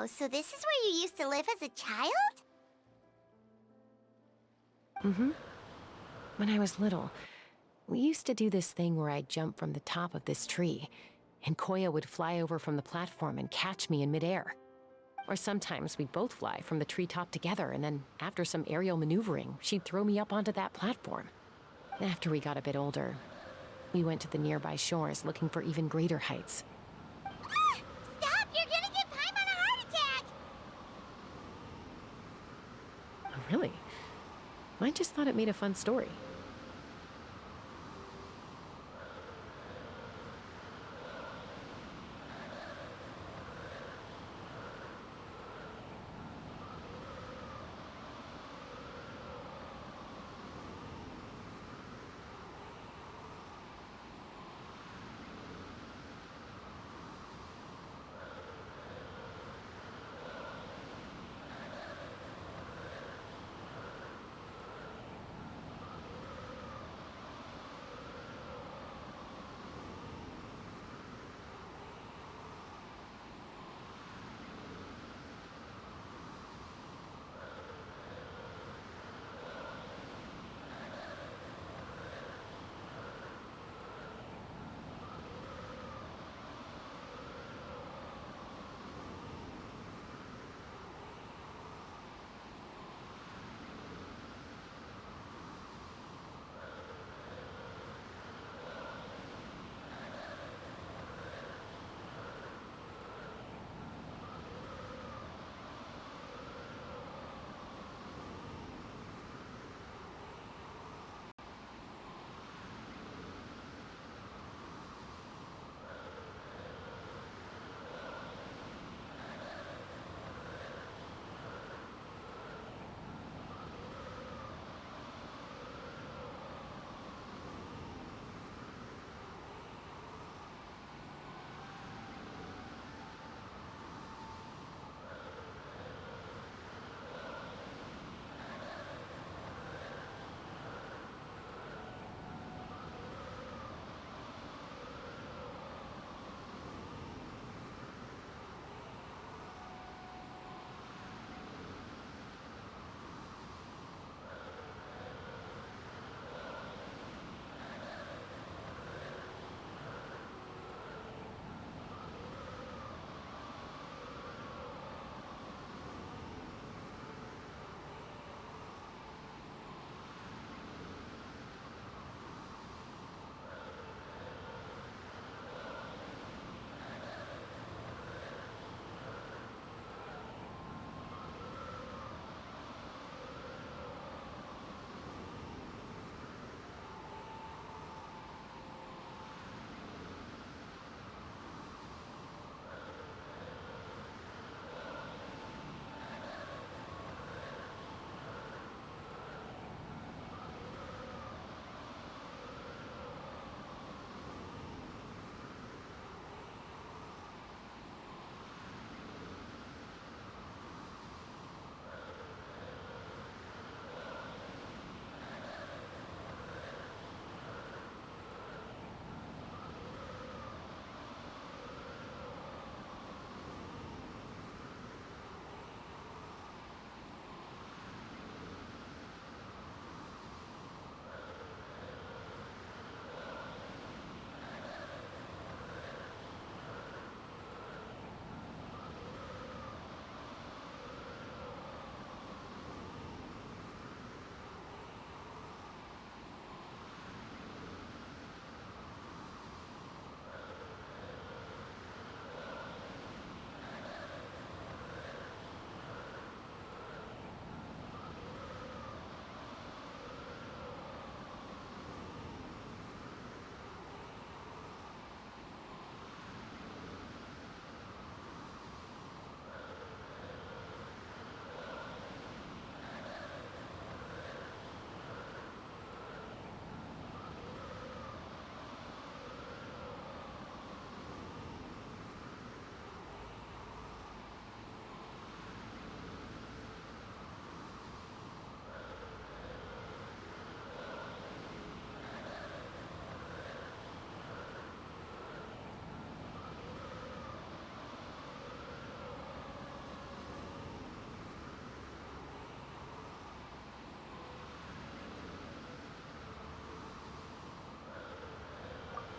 Oh, so this is where you used to live as a child? Mm-hmm. When I was little, we used to do this thing where I'd jump from the top of this tree, and Koya would fly over from the platform and catch me in midair. Or sometimes we'd both fly from the treetop together, and then after some aerial maneuvering, she'd throw me up onto that platform. After we got a bit older, we went to the nearby shores looking for even greater heights. Ah! Stop! You're gonna give Paimon a heart attack! Oh, really? I just thought it made a fun story.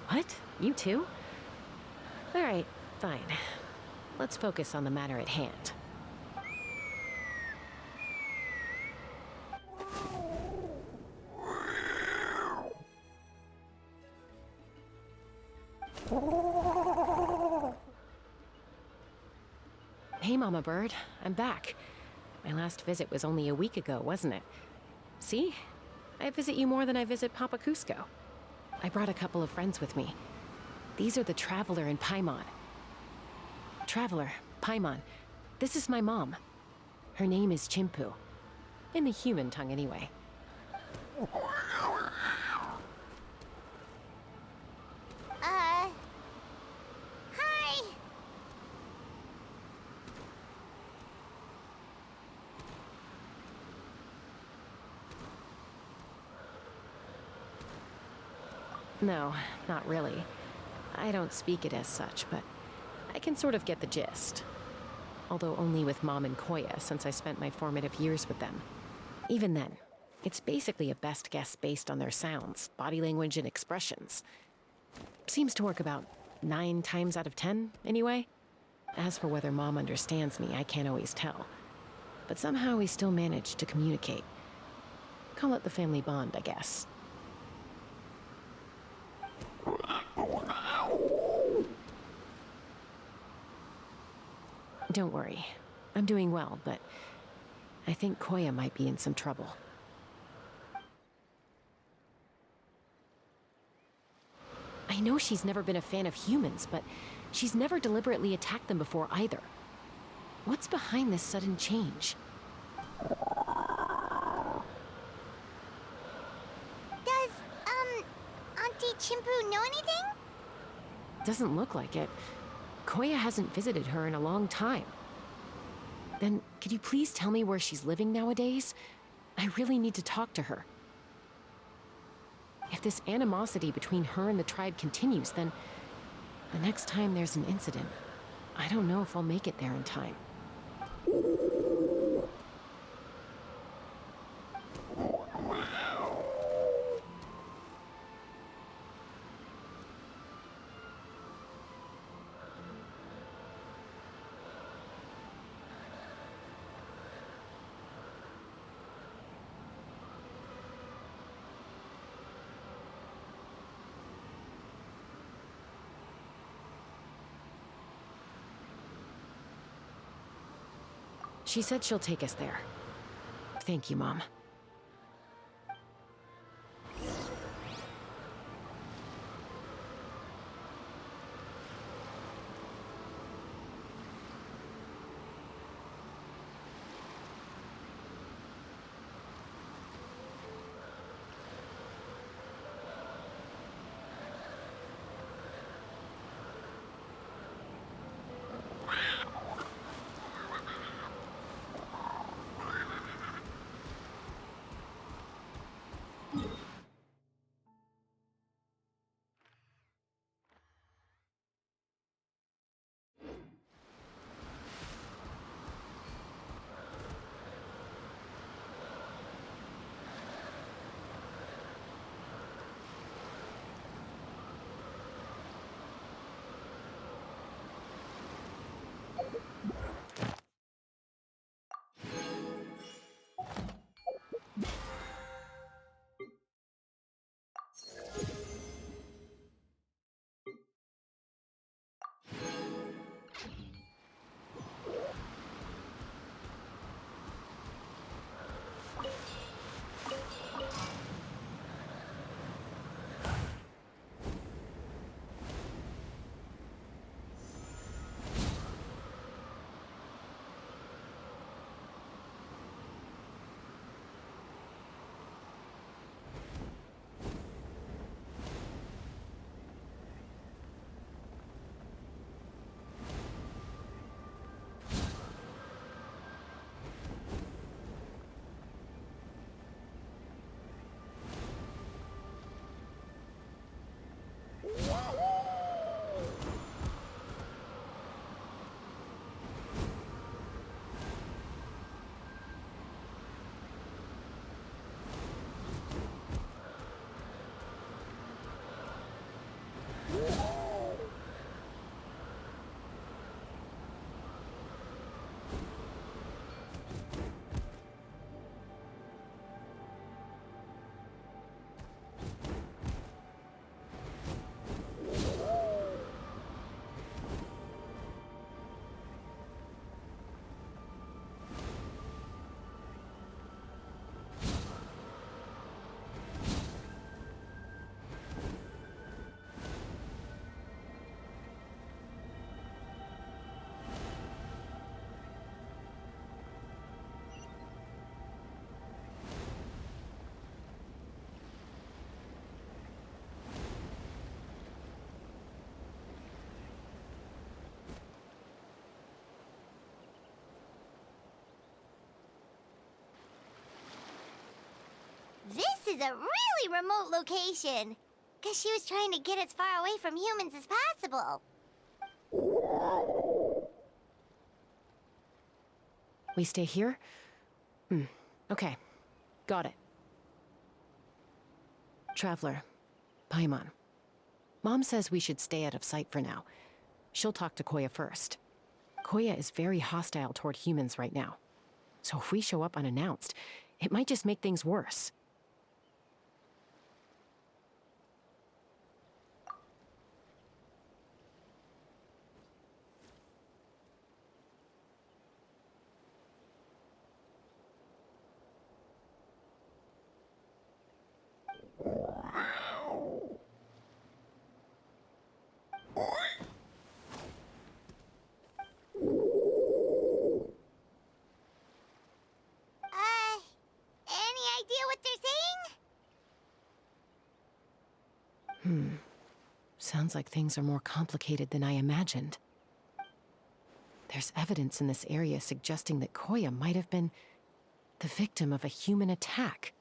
What? You too? Alright, fine. Let's focus on the matter at hand. Hey, Mama Bird. I'm back. My last visit was only a week ago, wasn't it? See? I visit you more than I visit Papa Cusco. I brought a couple of friends with me. These are the Traveler and Paimon. Traveler, Paimon, this is my mom. Her name is Chimpu. In the human tongue, anyway. Hi. No, not really. I don't speak it as such, but I can sort of get the gist. Although only with Mom and Koya, since I spent my formative years with them. Even then, it's basically a best guess based on their sounds, body language, and expressions. Seems to work about 9 times out of 10, anyway. As for whether Mom understands me, I can't always tell. But somehow we still manage to communicate. Call it the family bond, I guess. Don't worry. I'm doing well, but I think Koya might be in some trouble. I know she's never been a fan of humans, but she's never deliberately attacked them before either. What's behind this sudden change? Does, Auntie Chimpu know anything? Doesn't look like it. Koya hasn't visited her in a long time. Then, could you please tell me where she's living nowadays? I really need to talk to her. If this animosity between her and the tribe continues, then the next time there's an incident, I don't know if I'll make it there in time. She said she'll take us there. Thank you, Mom. This is a really remote location. Guess she was trying to get as far away from humans as possible. We stay here? Okay. Got it. Traveler. Paimon. Mom says we should stay out of sight for now. She'll talk to Koya first. Koya is very hostile toward humans right now. So if we show up unannounced, it might just make things worse. Any idea what they're saying? Sounds like things are more complicated than I imagined. There's evidence in this area suggesting that Koya might have been the victim of a human attack.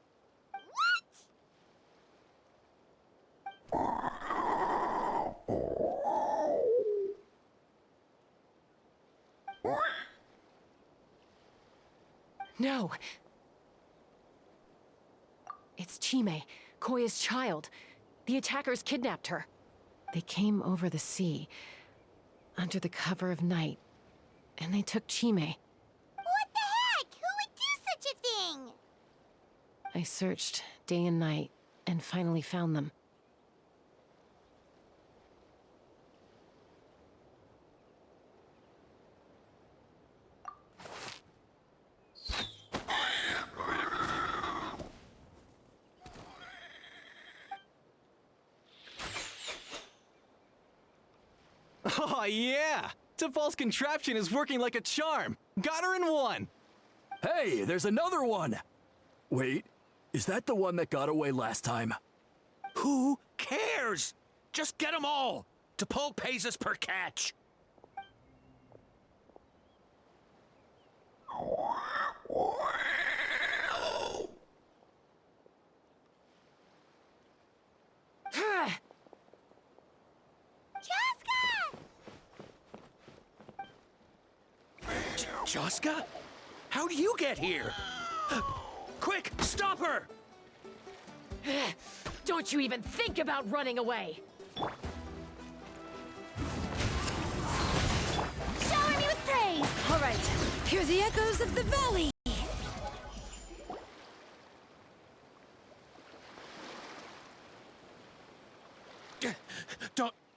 No! It's Chime, Koya's child. The attackers kidnapped her. They came over the sea, under the cover of night, and they took Chime. What the heck? Who would do such a thing? I searched day and night, and finally found them. Oh, yeah! Tafal's contraption is working like a charm! Got her in one! Hey, there's another one! Wait, is that the one that got away last time? Who cares? Just get them all! T'Pol pays us per catch. Joska? How'd you get here? Quick, stop her! Don't you even think about running away! Shower me with praise! All right, hear the echoes of the valley.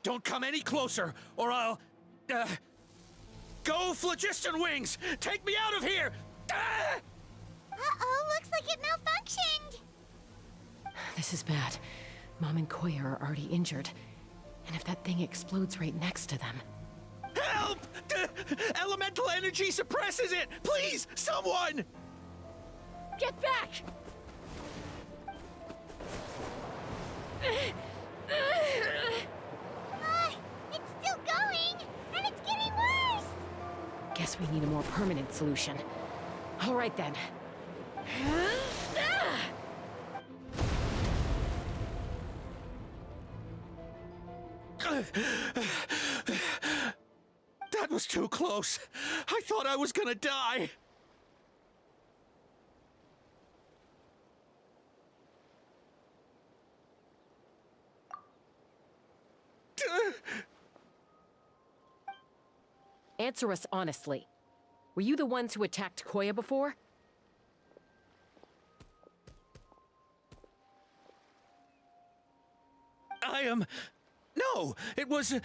Don't come any closer, or I'll... Go, Phlogiston Wings! Take me out of here! Ah! Uh-oh, looks like it malfunctioned! This is bad. Mom and Koya are already injured. And if that thing explodes right next to them... Help! Elemental energy suppresses it! Please, someone! Get back! It's still going, and it's getting worse! Guess we need a more permanent solution. All right then. That was too close. I thought I was gonna die. Answer us honestly. Were you the ones who attacked Koya before? I am... No, it was...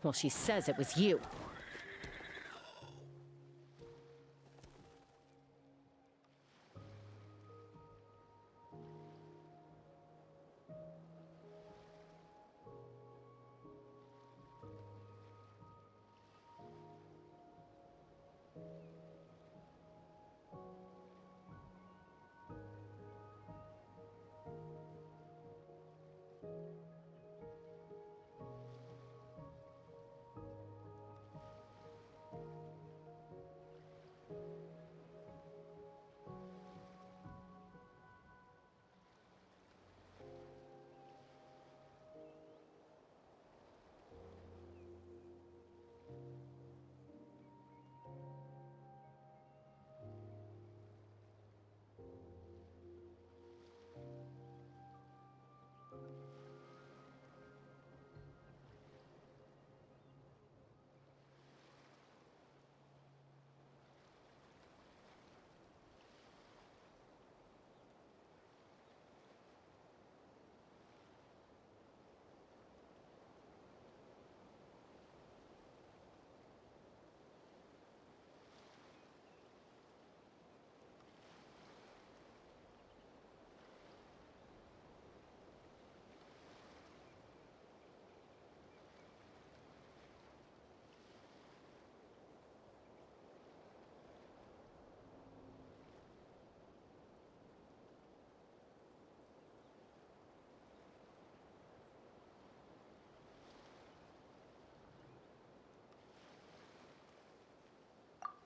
Well, she says it was you.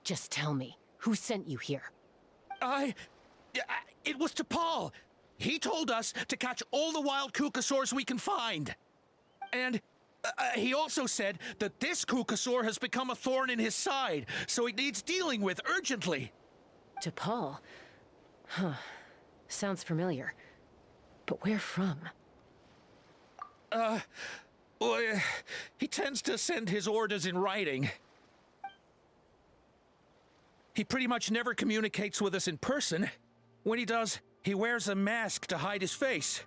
Just tell me, who sent you here? It was to Paul. He told us to catch all the wild Kukasaurs we can find. And he also said that this Kukasaur has become a thorn in his side, so it needs dealing with urgently. To Paul? Huh. Sounds familiar. But where from? Well, he tends to send his orders in writing. He pretty much never communicates with us in person. When he does, he wears a mask to hide his face.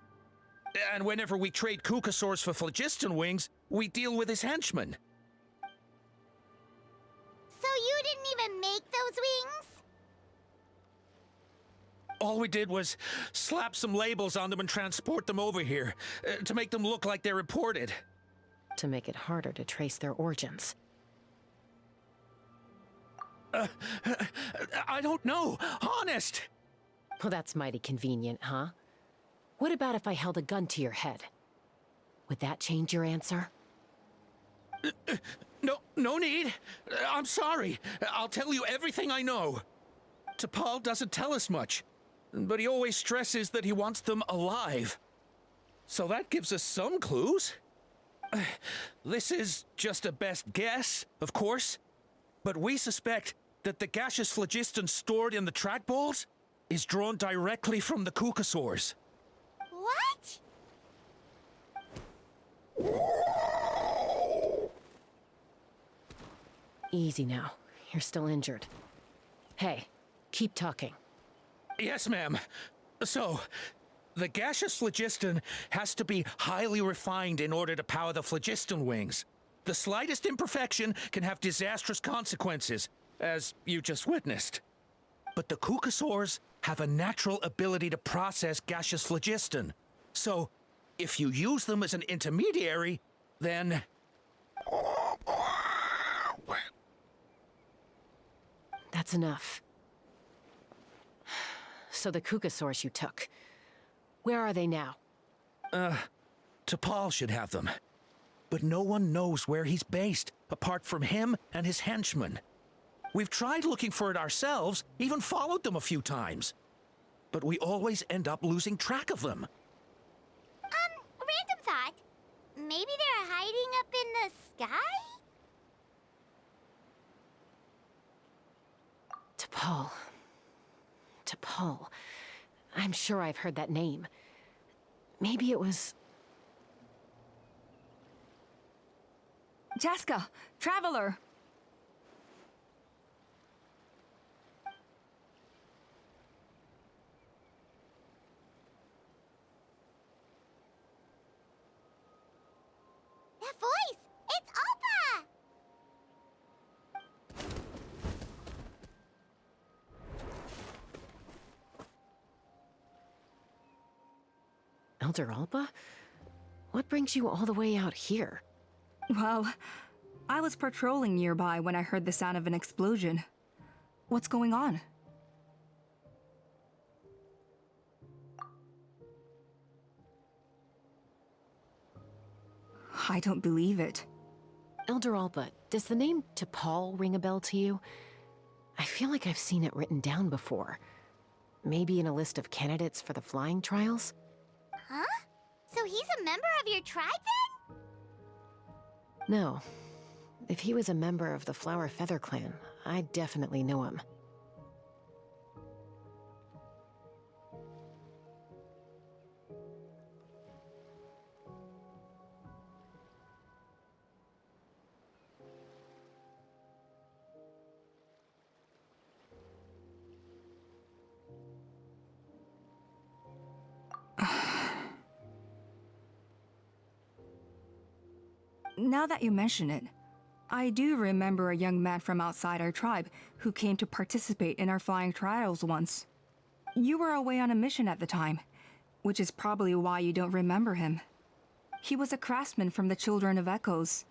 And whenever we trade Kukasaurs for phlogiston wings, we deal with his henchmen. So you didn't even make those wings? All we did was slap some labels on them and transport them over here, to make them look like they're imported. To make it harder to trace their origins. I don't know, honest! Well, that's mighty convenient, huh? What about if I held a gun to your head? Would that change your answer? No need. I'm sorry. I'll tell you everything I know. T'Pol doesn't tell us much, but he always stresses that he wants them alive. So that gives us some clues. This is just a best guess, of course, but we suspect that the gaseous phlogiston stored in the trackballs is drawn directly from the Kukasaurs. What? Easy now. You're still injured. Hey, keep talking. Yes, ma'am. So, the gaseous phlogiston has to be highly refined in order to power the phlogiston wings. The slightest imperfection can have disastrous consequences, as you just witnessed. But the Kukasaurs have a natural ability to process gaseous phlogiston. So, if you use them as an intermediary, then... That's enough. So the Kukasaurs you took, where are they now? T'Pol should have them. But no one knows where he's based, apart from him and his henchmen. We've tried looking for it ourselves, even followed them a few times. But we always end up losing track of them. Random thought. Maybe they're hiding up in the sky? T'Pol. T'Pol. I'm sure I've heard that name. Maybe it was... Jaska, Traveler! That voice! It's Alpa! Elder Alba? What brings you all the way out here? Well, I was patrolling nearby when I heard the sound of an explosion. What's going on? I don't believe it. Elder Alba, does the name T'Pol ring a bell to you? I feel like I've seen it written down before. Maybe in a list of candidates for the flying trials? Huh? So he's a member of your tribe then? No. If he was a member of the Flower Feather Clan, I'd definitely know him. Now that you mention it, I do remember a young man from outside our tribe who came to participate in our flying trials once. You were away on a mission at the time, which is probably why you don't remember him. He was a craftsman from the Children of Echoes,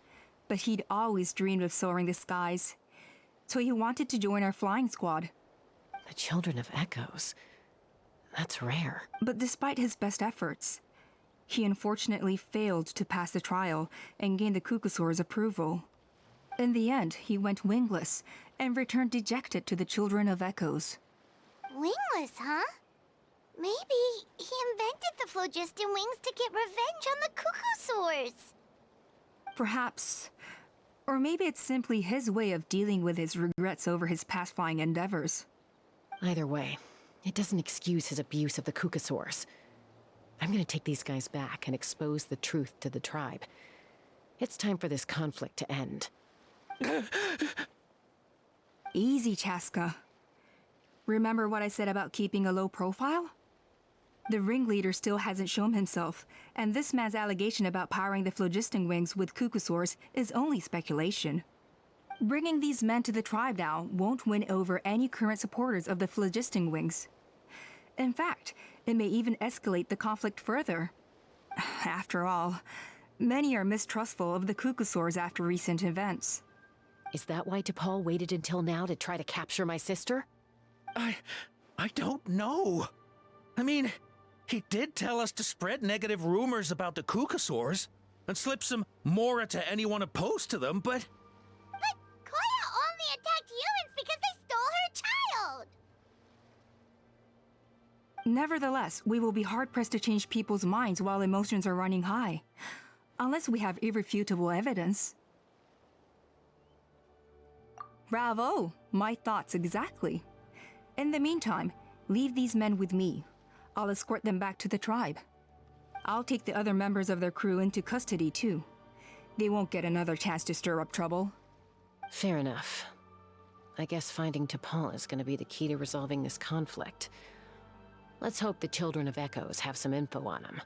but he'd always dreamed of soaring the skies, so he wanted to join our flying squad. The Children of Echoes? That's rare. But despite his best efforts, he unfortunately failed to pass the trial and gain the Kukasaur's approval. In the end, he went wingless and returned dejected to the Children of Echoes. Wingless, huh? Maybe he invented the phlogiston wings to get revenge on the Cuckoosaurs. Perhaps. Or maybe it's simply his way of dealing with his regrets over his past flying endeavors. Either way, it doesn't excuse his abuse of the Cuckoosaurs. I'm gonna take these guys back and expose the truth to the tribe. It's time for this conflict to end. Easy, Chaska. Remember what I said about keeping a low profile? The ringleader still hasn't shown himself, and this man's allegation about powering the phlogiston wings with Cuckoosaurs is only speculation. Bringing these men to the tribe now won't win over any current supporters of the phlogiston wings. In fact, it may even escalate the conflict further. After all, many are mistrustful of the Cuckoosaurs after recent events. Is that why T'Pol waited until now to try to capture my sister? I don't know. I mean, he did tell us to spread negative rumors about the Cuckoosaurs and slip some Mora to anyone opposed to them, but... But Koya only attacked humans because they stole her child! Nevertheless, we will be hard-pressed to change people's minds while emotions are running high. Unless we have irrefutable evidence. Bravo! My thoughts exactly. In the meantime, leave these men with me. I'll escort them back to the tribe. I'll take the other members of their crew into custody too. They won't get another chance to stir up trouble. Fair enough. I guess finding T'Pol is gonna be the key to resolving this conflict. Let's hope the Children of Echoes have some info on him.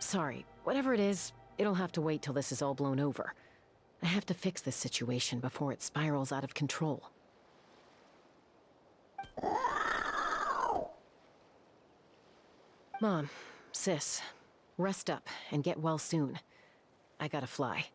Sorry, whatever it is, it'll have to wait till this is all blown over. I have to fix this situation before it spirals out of control. Mom, sis, rest up and get well soon. I gotta fly.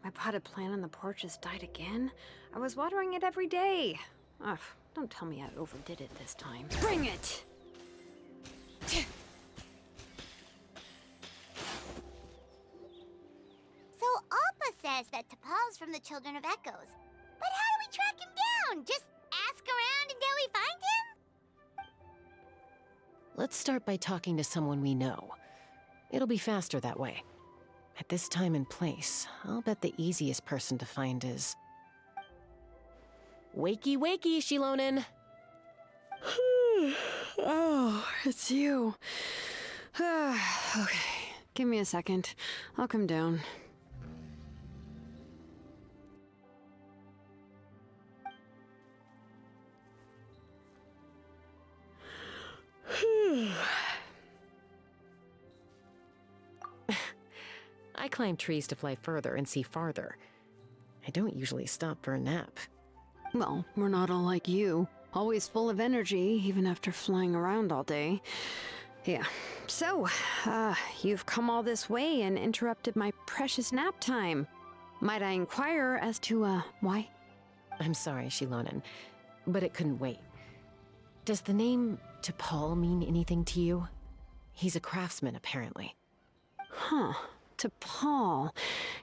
My potted plant on the porch has died again. I was watering it every day. Ugh, don't tell me I overdid it this time. Bring it! So Appa says that T'Pol's from the Children of Echoes. But how do we track him down? Just ask around until we find him? Let's start by talking to someone we know. It'll be faster that way. At this time and place, I'll bet the easiest person to find is... Wakey, wakey, Shilonen! Oh, it's you. Okay, give me a second. I'll come down. I climb trees to fly further and see farther. I don't usually stop for a nap. Well, we're not all like you. Always full of energy, even after flying around all day. Yeah. So, you've come all this way and interrupted my precious nap time. Might I inquire as to, why? I'm sorry, Shilonen, but it couldn't wait. Does the name T'Pol mean anything to you? He's a craftsman, apparently. Huh. T'Pol.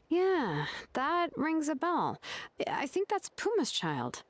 Yeah, that rings a bell. I think that's Puma's child.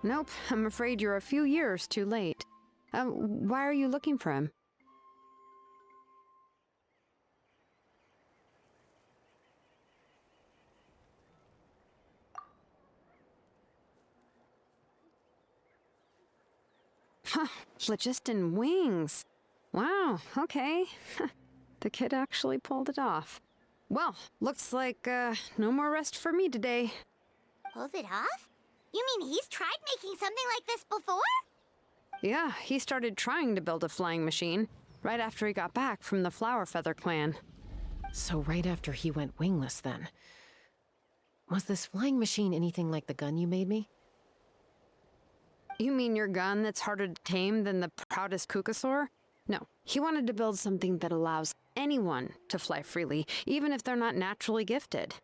Nope, I'm afraid you're a few years too late. Why are you looking for him? Huh, phlogiston wings. Wow, okay. The kid actually pulled it off. Well, looks like, no more rest for me today. Pulled it off? You mean he's tried making something like this before? Yeah, he started trying to build a flying machine right after he got back from the Flower Feather clan. So right after he went wingless, then. Was this flying machine anything like the gun you made me? You mean your gun that's harder to tame than the proudest Kukasaur? No, he wanted to build something that allows anyone to fly freely, even if they're not naturally gifted.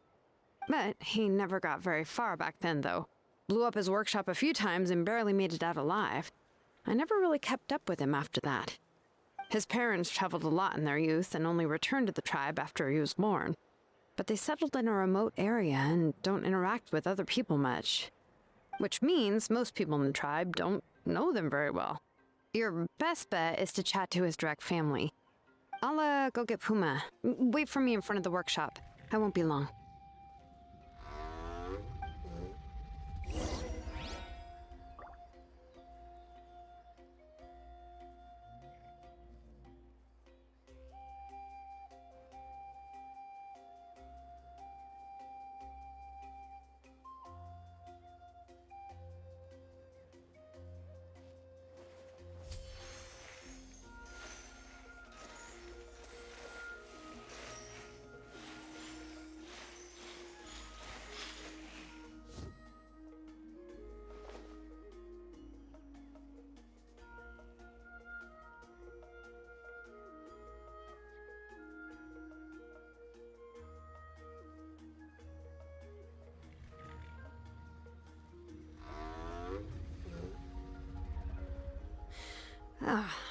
But he never got very far back then, though. Blew up his workshop a few times and barely made it out alive. I never really kept up with him after that. His parents traveled a lot in their youth and only returned to the tribe after he was born. But they settled in a remote area and don't interact with other people much. Which means most people in the tribe don't know them very well. Your best bet is to chat to his direct family. I'll, go get Puma. Wait for me in front of the workshop. I won't be long.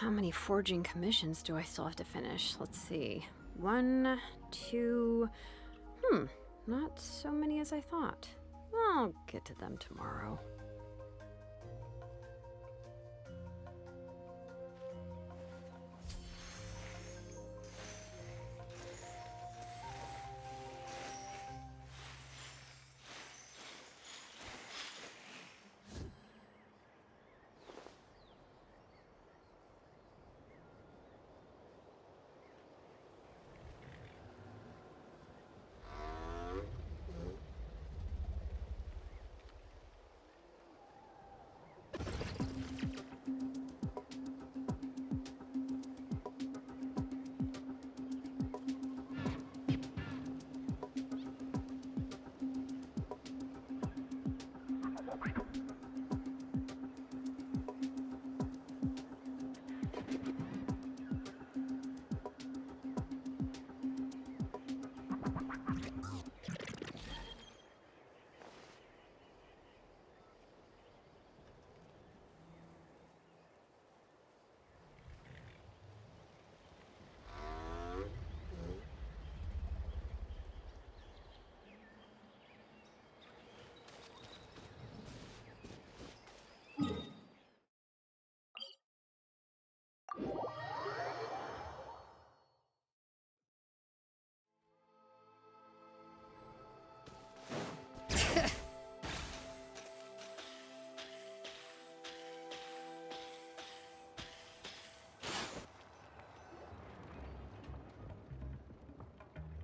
How many forging commissions do I still have to finish? Let's see. 1, 2... not so many as I thought. I'll get to them tomorrow.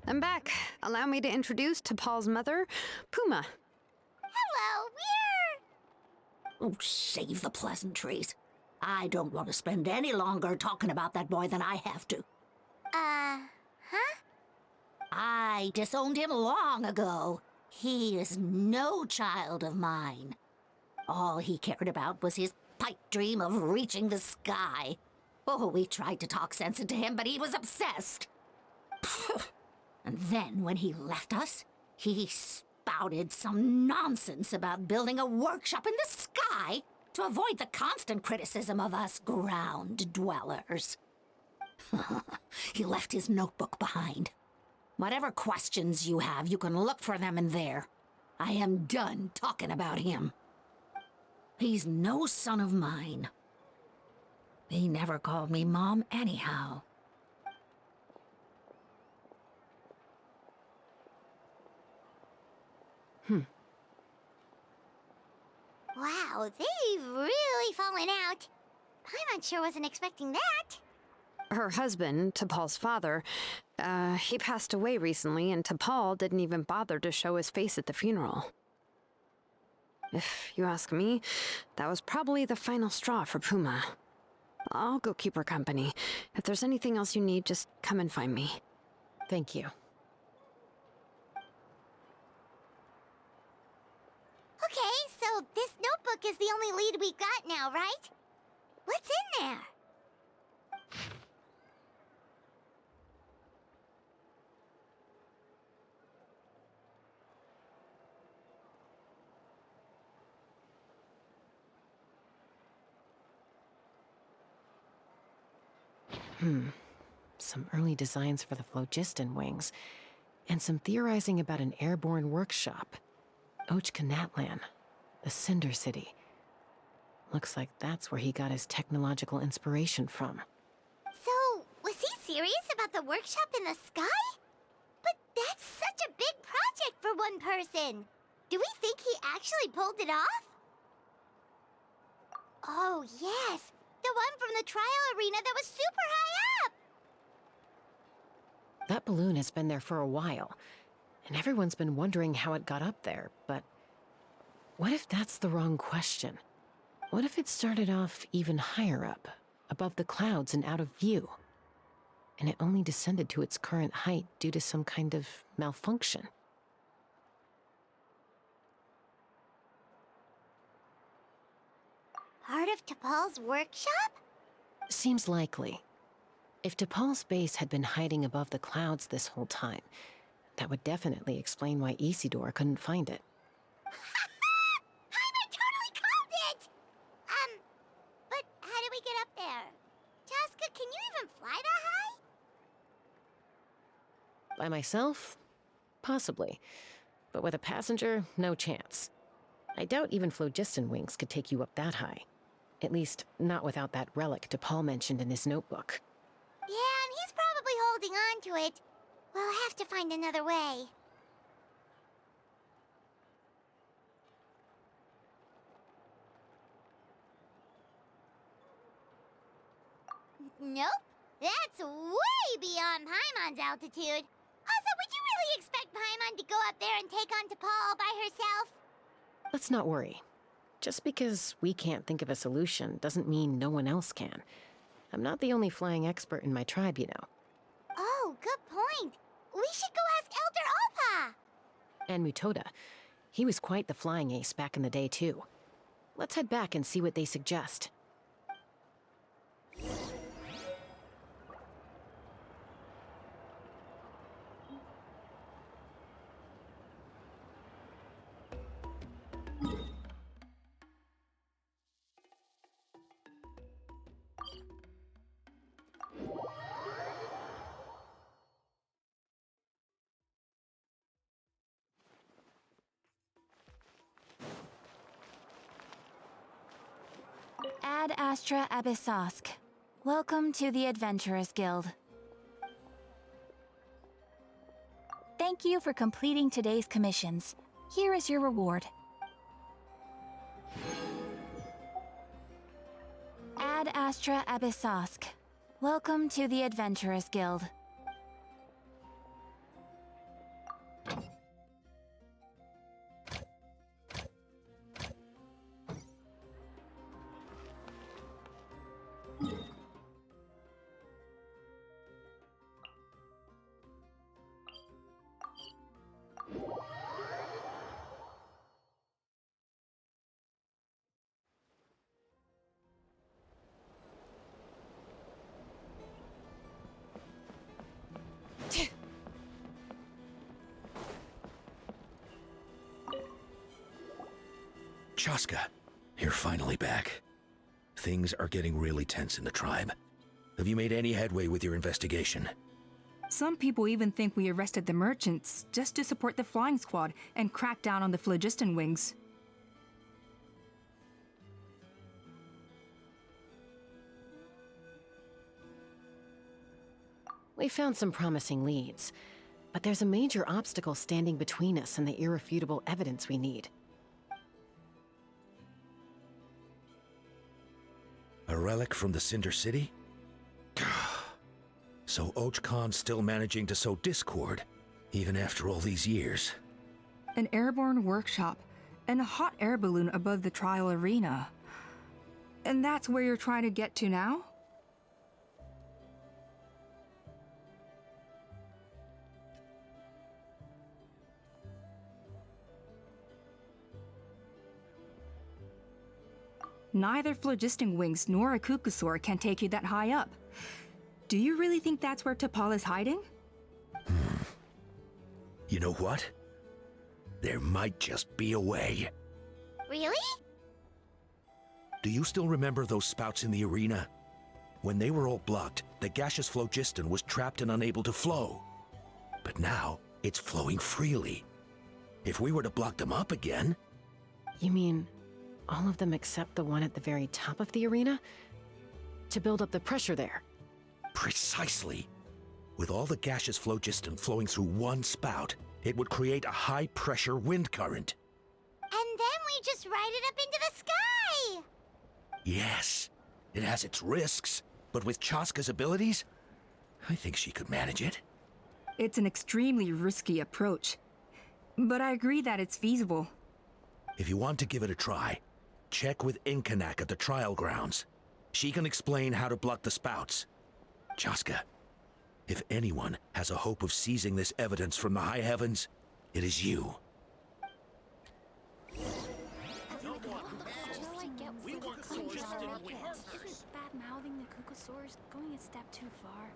I'm back. Allow me to introduce T'Pol's mother, Puma. Hello, we're... Oh, save the pleasantries. I don't want to spend any longer talking about that boy than I have to. Huh? I disowned him long ago. He is no child of mine. All he cared about was his pipe dream of reaching the sky. Oh, we tried to talk sense into him, but he was obsessed. And then, when he left us, he spouted some nonsense about building a workshop in the sky to avoid the constant criticism of us ground dwellers. He left his notebook behind. Whatever questions you have, you can look for them in there. I am done talking about him. He's no son of mine. He never called me Mom anyhow. Wow, they've really fallen out. Paimon sure wasn't expecting that. Her husband, T'Pol's father, he passed away recently, and T'Pol didn't even bother to show his face at the funeral. If you ask me, that was probably the final straw for Puma. I'll go keep her company. If there's anything else you need, just come and find me. Thank you. Okay, so this notebook is the only lead we've got now, right? What's in there? Some early designs for the phlogiston wings, and some theorizing about an airborne workshop. Natlan, the Cinder City. Looks like that's where he got his technological inspiration from. So, was he serious about the workshop in the sky? But that's such a big project for one person. Do we think he actually pulled it off? Oh, yes. The one from the trial arena that was super high up! That balloon has been there for a while, and everyone's been wondering how it got up there, but what if that's the wrong question? What if it started off even higher up, above the clouds and out of view, and it only descended to its current height due to some kind of malfunction? Part of T'Pol's workshop? Seems likely. If T'Pol's base had been hiding above the clouds this whole time, that would definitely explain why Isidore couldn't find it. Paimon totally called it! But how do we get up there? Chaska, can you even fly that high? By myself? Possibly. But with a passenger, no chance. I doubt even phlogiston wings could take you up that high. At least, not without that relic T'Pol mentioned in his notebook. Yeah, and he's probably holding on to it. We'll have to find another way. Nope. That's way beyond Paimon's altitude. Also, would you really expect Paimon to go up there and take on T'Pol all by herself? Let's not worry. Just because we can't think of a solution doesn't mean no one else can. I'm not the only flying expert in my tribe, you know. Oh, good point. We should go ask Elder Opa. And Mutoda. He was quite the flying ace back in the day, too. Let's head back and see what they suggest. Ad Astra Abyssosk. Welcome to the Adventurers Guild. Thank you for completing today's commissions. Here is your reward. Ad Astra Abyssosk. Welcome to the Adventurers Guild. Chaska, you're finally back. Things are getting really tense in the tribe. Have you made any headway with your investigation? Some people even think we arrested the merchants just to support the flying squad and crack down on the phlogiston wings. We found some promising leads, but there's a major obstacle standing between us and the irrefutable evidence we need. A relic from the Cinder City? So Och Khan's still managing to sow discord, even after all these years. An airborne workshop and a hot air balloon above the trial arena. And that's where you're trying to get to now? Neither phlogiston wings nor a cuckoosaur can take you that high up. Do you really think that's where T'Pol is hiding? You know what? There might just be a way. Really? Do you still remember those spouts in the arena? When they were all blocked, the gaseous phlogiston was trapped and unable to flow. But now, it's flowing freely. If we were to block them up again... You mean all of them except the one at the very top of the arena? To build up the pressure there? Precisely. With all the gaseous phlogiston flowing through one spout, it would create a high-pressure wind current. And then we just ride it up into the sky! Yes, it has its risks, but with Chaska's abilities, I think she could manage it. It's an extremely risky approach, but I agree that it's feasible. If you want to give it a try, check with Inkanak at the trial grounds. She can explain how to block the spouts. Chaska, if anyone has a hope of seizing this evidence from the high heavens, it is you. Bad-mouthing the cuckoosaurs going a step too far.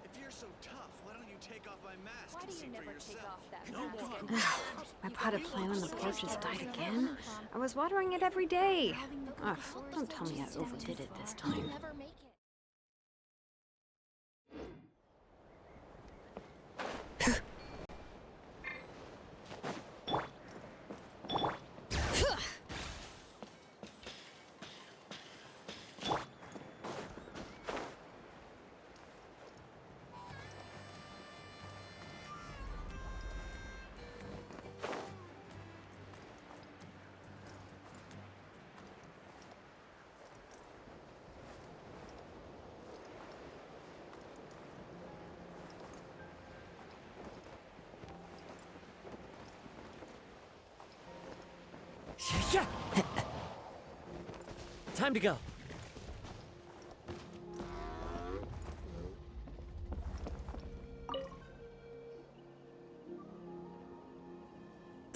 If you're so tough, why don't you take off my mask Why and do see you for never yourself? take off that mask? My potted plant on the porch has died again. I was watering it every day. Ugh, don't tell me I overdid it this time. Never make it. Yeah. Time to go.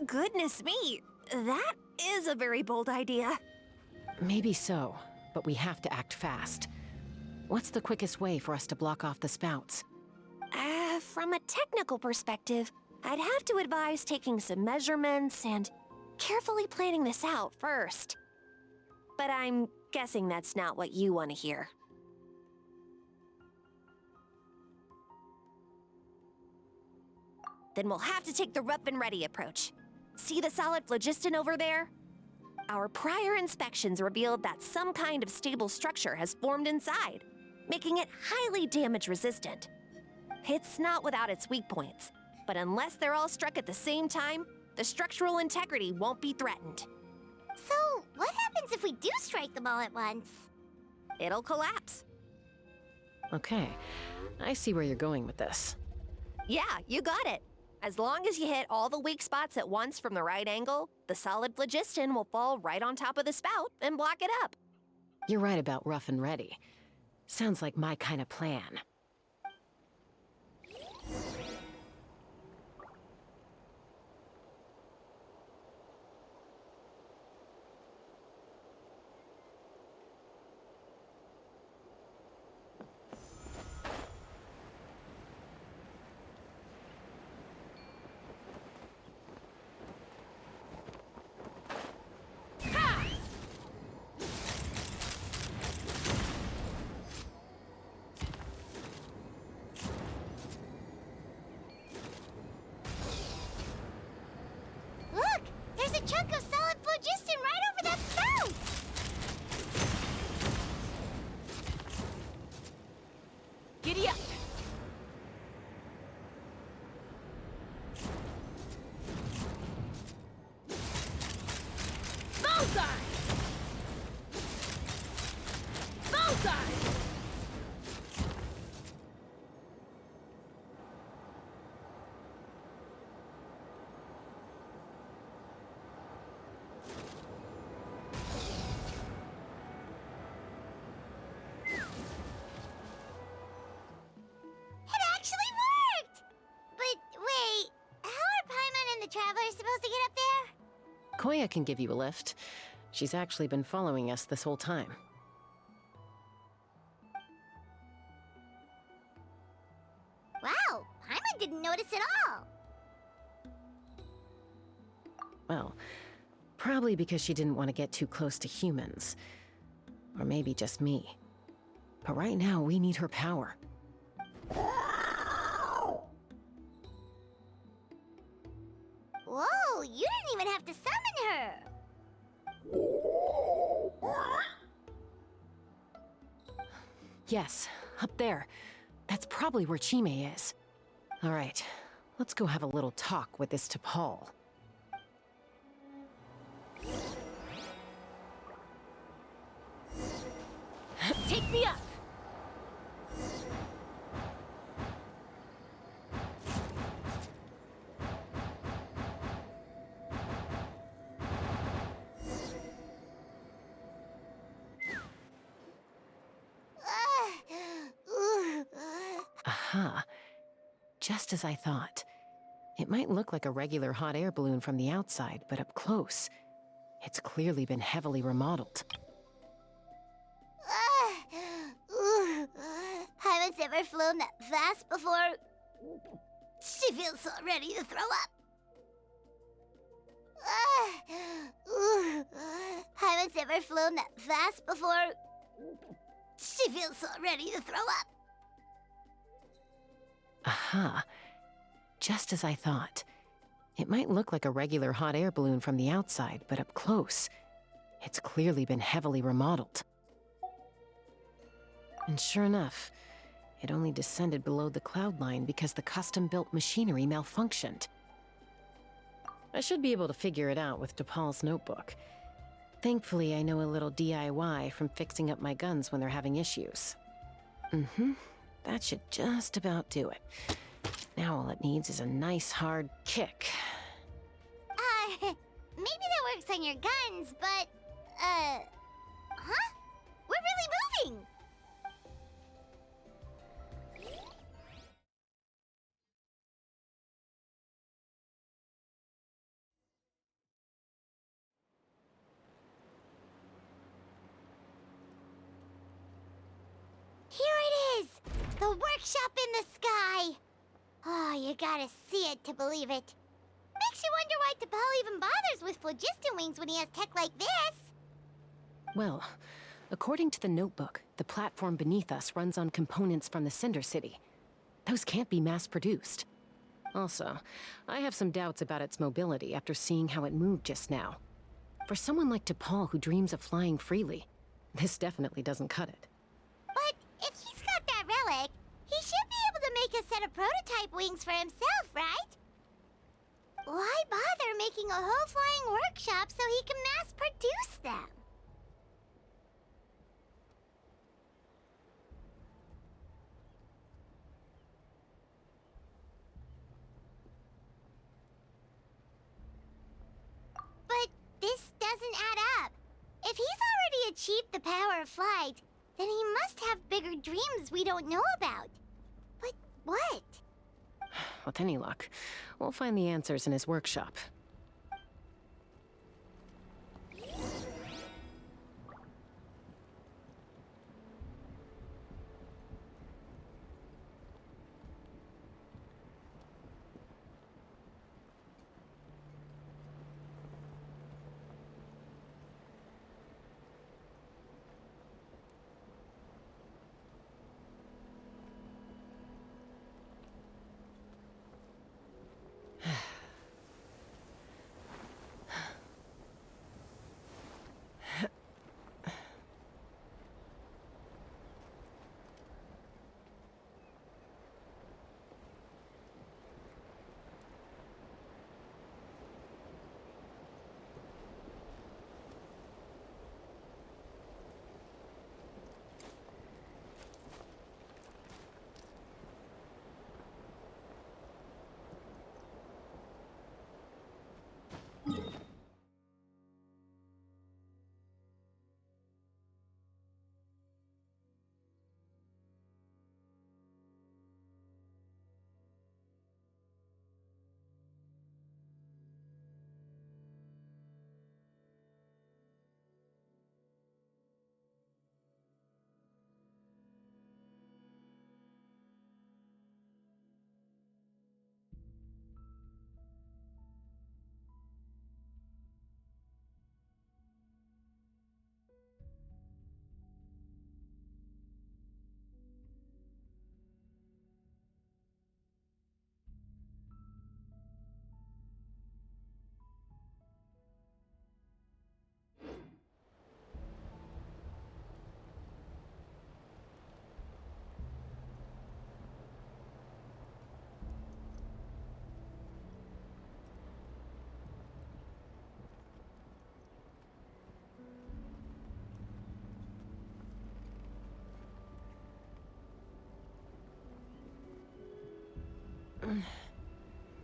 Goodness me, that is a very bold idea. Maybe so, but we have to act fast. What's the quickest way for us to block off the spouts? From a technical perspective, I'd have to advise taking some measurements and carefully planning this out first. But I'm guessing that's not what you want to hear. Then we'll have to take the rough and ready approach. See the solid phlogiston over there? Our prior inspections revealed that some kind of stable structure has formed inside, making it highly damage resistant. It's not without its weak points, but unless they're all struck at the same time, the structural integrity won't be threatened. So, what happens if we do strike them all at once? It'll collapse. Okay, I see where you're going with this. Yeah, you got it. As long as you hit all the weak spots at once from the right angle, the solid phlogiston will fall right on top of the spout and block it up. You're right about rough and ready. Sounds like my kind of plan. supposed to get up there? Koya can give you a lift. She's actually been following us this whole time. Wow, Paimon didn't notice at all. Well, probably because she didn't want to get too close to humans. Or maybe just me. But right now, we need her power. Whoa, you didn't even have to summon her. Yes, up there. That's probably where Chime is. All right, let's go have a little talk with this T'Pol. Take me up! Aha. Just as I thought. It might look like a regular hot air balloon from the outside, but up close, it's clearly been heavily remodeled. Haven't ever flown that fast before. She feels so ready to throw up. Haven't ever flown that fast before. She feels so ready to throw up. Aha. Just as I thought. It might look like a regular hot air balloon from the outside, but up close, it's clearly been heavily remodeled. And sure enough, it only descended below the cloud line because the custom-built machinery malfunctioned. I should be able to figure it out with T'Pol's notebook. Thankfully, I know a little DIY from fixing up my guns when they're having issues. That should just about do it. Now all it needs is a nice hard kick. Maybe that works on your guns, but, huh? We're really moving! Here it is! The workshop in the sky! Oh, you gotta see it to believe it. Makes you wonder why T'Pol even bothers with phlogiston wings when he has tech like this. Well, according to the notebook, the platform beneath us runs on components from the Cinder City. Those can't be mass-produced. Also, I have some doubts about its mobility after seeing how it moved just now. For someone like T'Pol who dreams of flying freely, this definitely doesn't cut it. But if he's got that relic, he should be able to make a set of prototype wings for himself, right? Why bother making a whole flying workshop so he can mass-produce them? But this doesn't add up. If he's already achieved the power of flight, then he must have bigger dreams we don't know about. But what? With any luck, we'll find the answers in his workshop.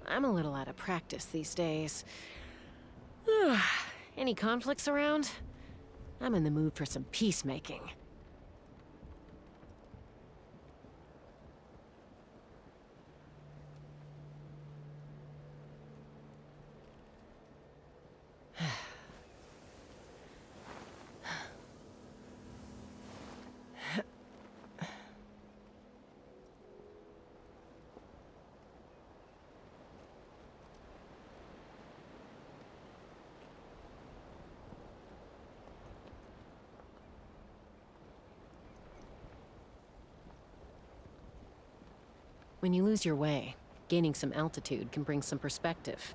I'm a little out of practice these days. Any conflicts around? I'm in the mood for some peacemaking. When you lose your way, gaining some altitude can bring some perspective.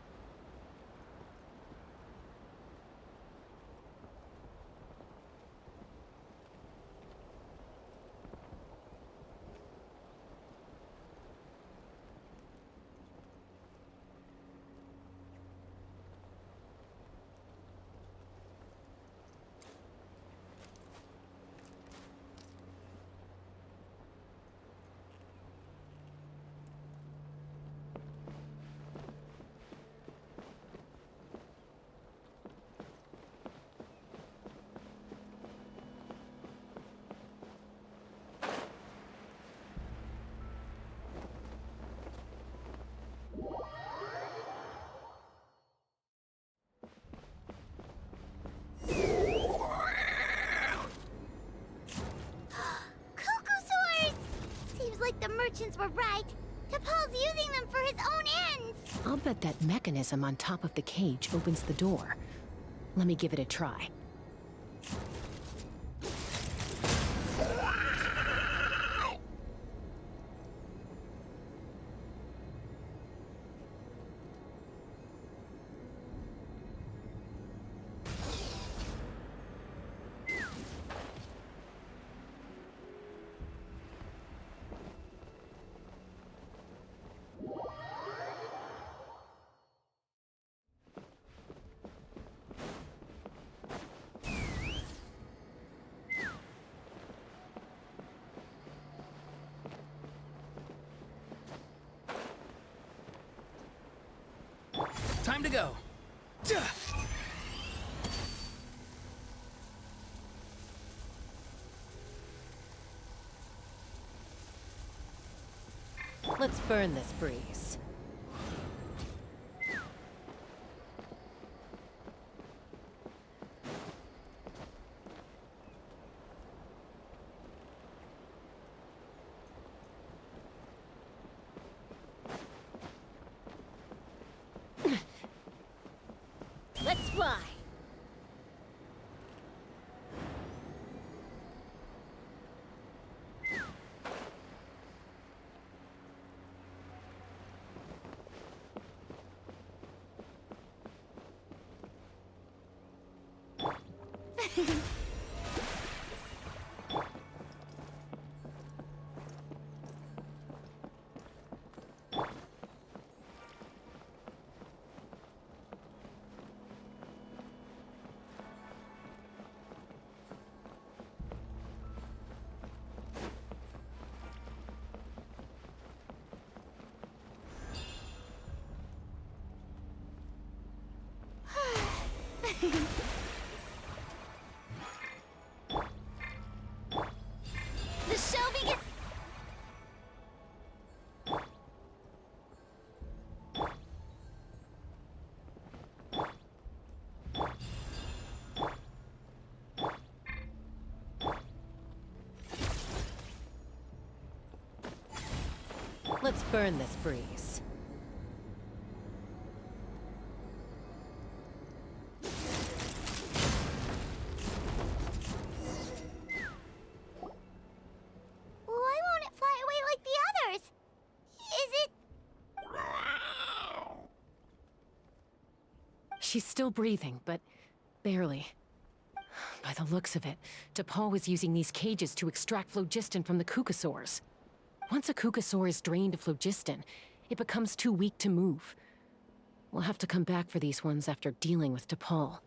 Cocosaurs! Seems like the merchants were right. T'Pol's using them for his own ends. I'll bet that mechanism on top of the cage opens the door. Let me give it a try. Time to go. Let's burn this breeze. Let's fly! The show begins. Let's burn this breeze. Why won't it fly away like the others? Is it... She's still breathing, but barely. By the looks of it, T'Pol was using these cages to extract phlogiston from the Kukasaurs. Once a Kukasaur is drained of phlogiston, it becomes too weak to move. We'll have to come back for these ones after dealing with T'Pol.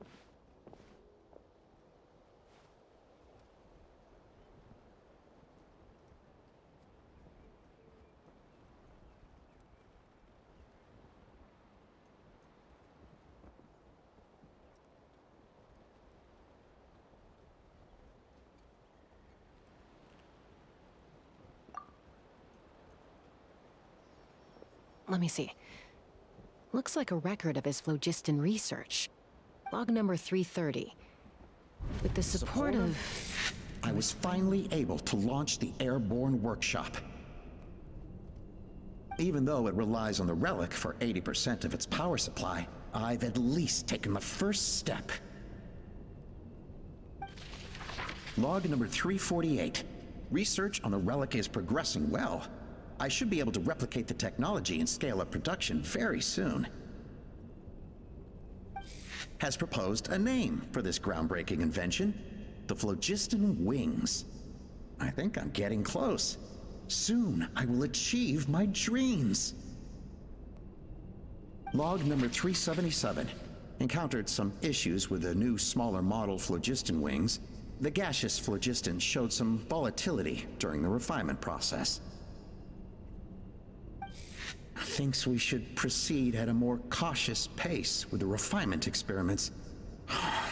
let me see. Looks like a record of his phlogiston research. Log number 330. With the support of... I was finally able to launch the airborne workshop. Even though it relies on the relic for 80% of its power supply, I've at least taken the first step. Log number 348. Research on the relic is progressing well. I should be able to replicate the technology and scale up production very soon. Has proposed a name for this groundbreaking invention: the phlogiston wings. I think I'm getting close. Soon I will achieve my dreams. Log number 377. Encountered some issues with the new smaller model phlogiston wings. The gaseous phlogiston showed some volatility during the refinement process. Thinks we should proceed at a more cautious pace with the refinement experiments.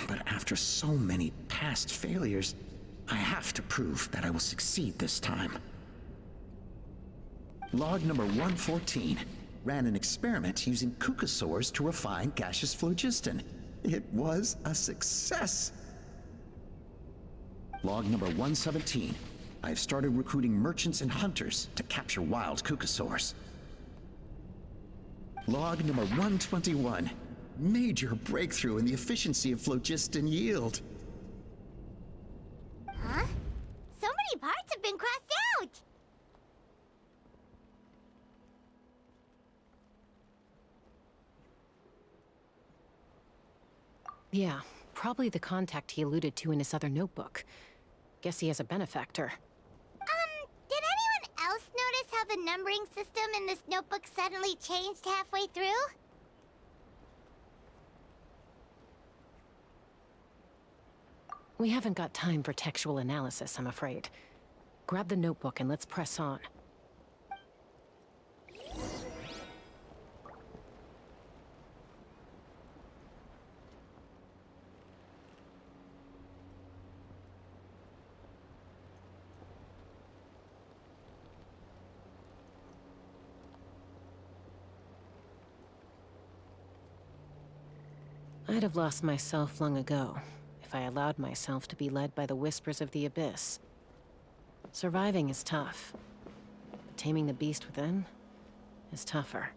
But after so many past failures, I have to prove that I will succeed this time. Log number 114. Ran an experiment using kukasaurs to refine gaseous phlogiston. It was a success. Log number 117. I've started recruiting merchants and hunters to capture wild kukasaurs. Log number 121. Major breakthrough in the efficiency of phlogiston yield. Huh? So many parts have been crossed out! Yeah, probably the contact he alluded to in his other notebook. Guess he has a benefactor. Did anyone else notice how the numbering system in this notebook suddenly changed halfway through? We haven't got time for textual analysis, I'm afraid. Grab the notebook and let's press on. I'd have lost myself long ago if I allowed myself to be led by the whispers of the abyss. Surviving is tough, but taming the beast within is tougher.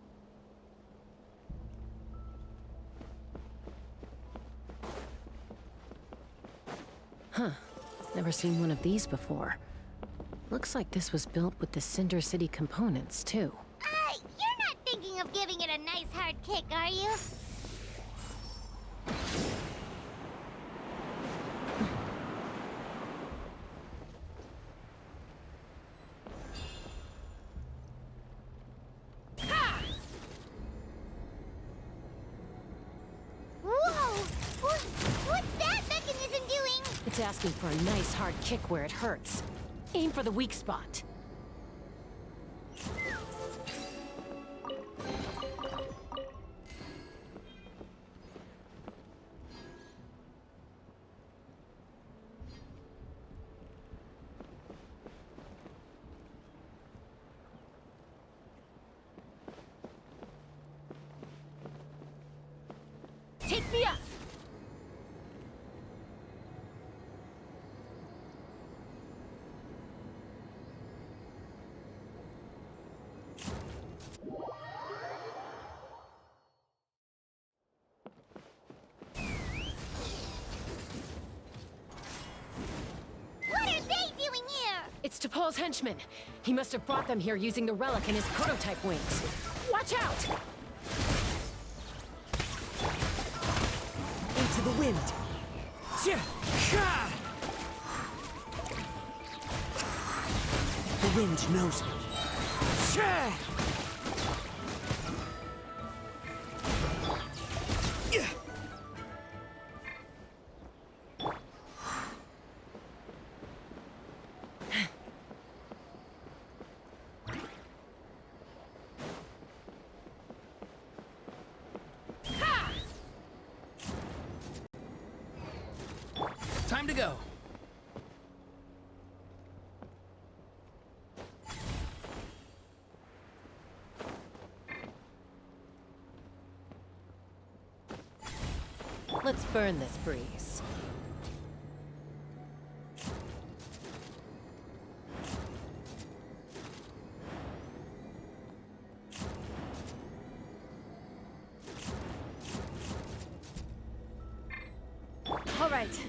Huh. Never seen one of these before. Looks like this was built with the Cinder City components, too. You're not thinking of giving it a nice hard kick, are you? It's asking for a nice hard kick where it hurts. Aim for the weak spot. Take me up! It's T'Pol's henchman. He must have brought them here using the relic in his prototype wings. Watch out! Into the wind. The wind knows me. Time to go. Let's burn this breeze. All right.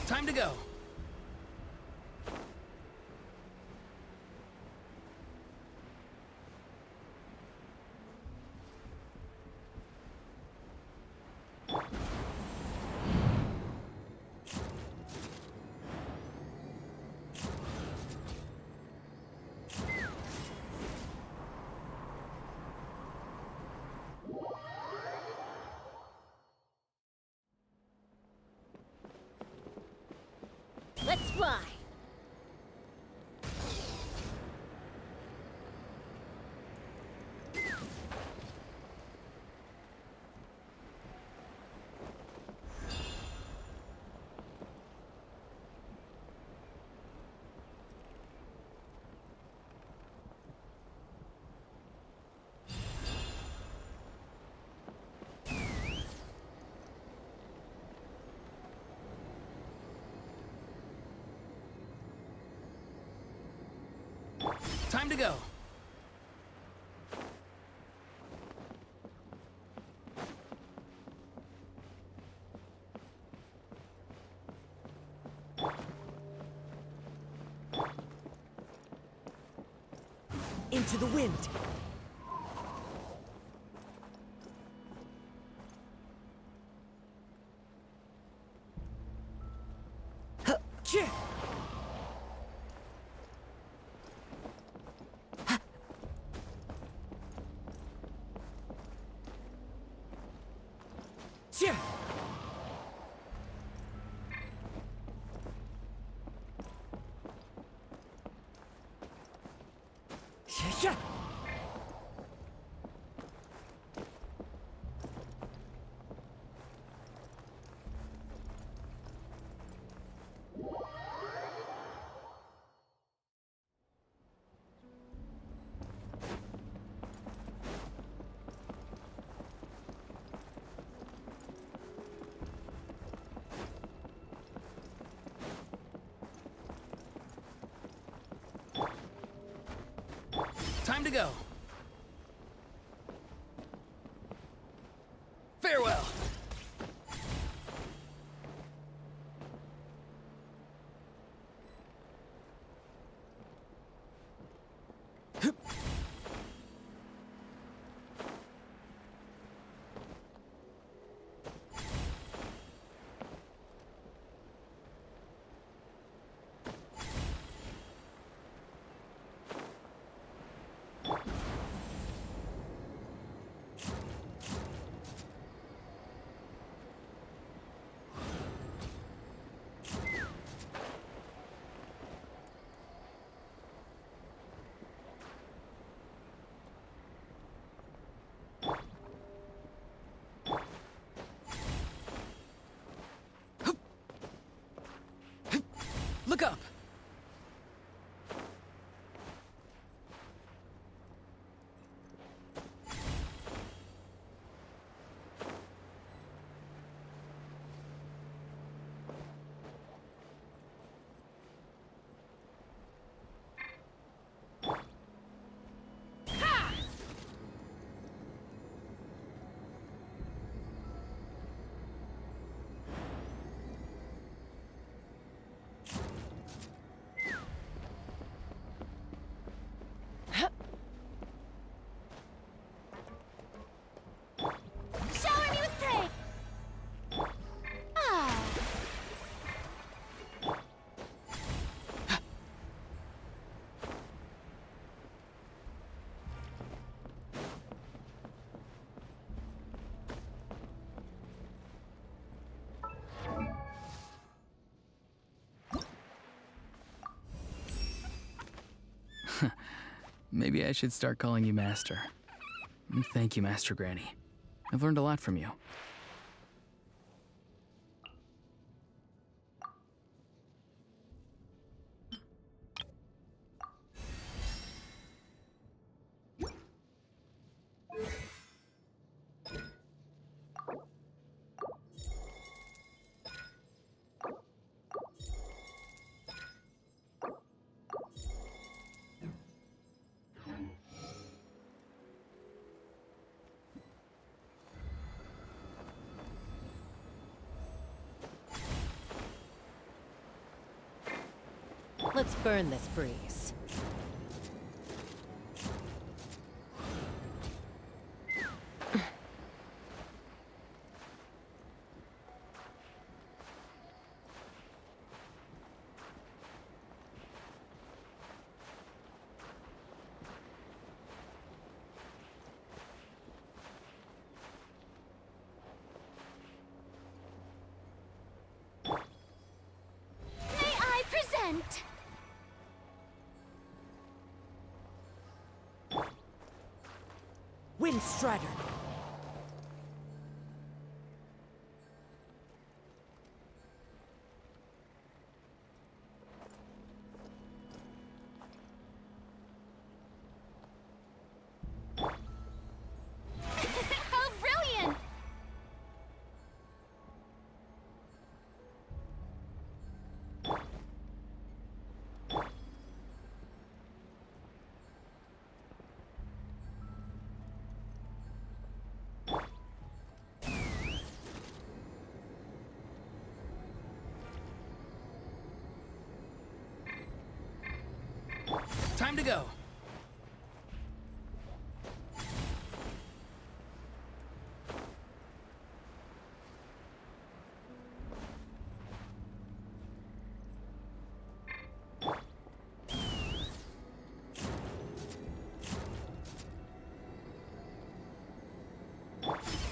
Time to go. Let's fly. Time to go. Into the wind. Time to go. Farewell. Maybe I should start calling you Master. Thank you, Master Granny. I've learned a lot from you. Let's burn this breeze. May I present? Windstrider! How brilliant! Time to go.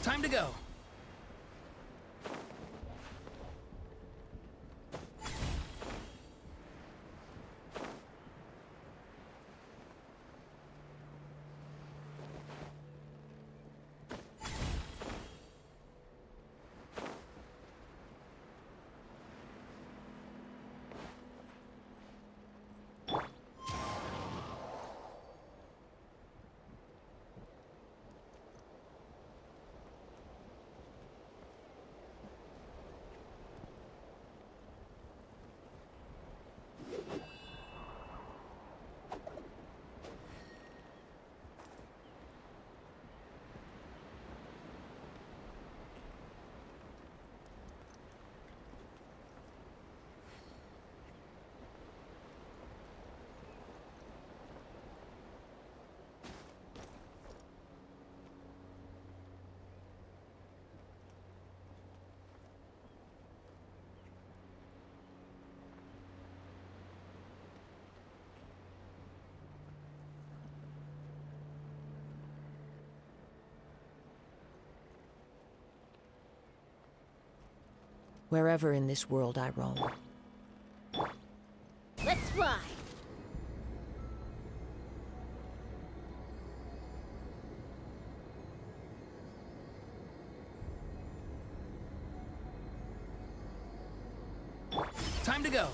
Time to go. Wherever in this world I roam. Let's fly! Time to go.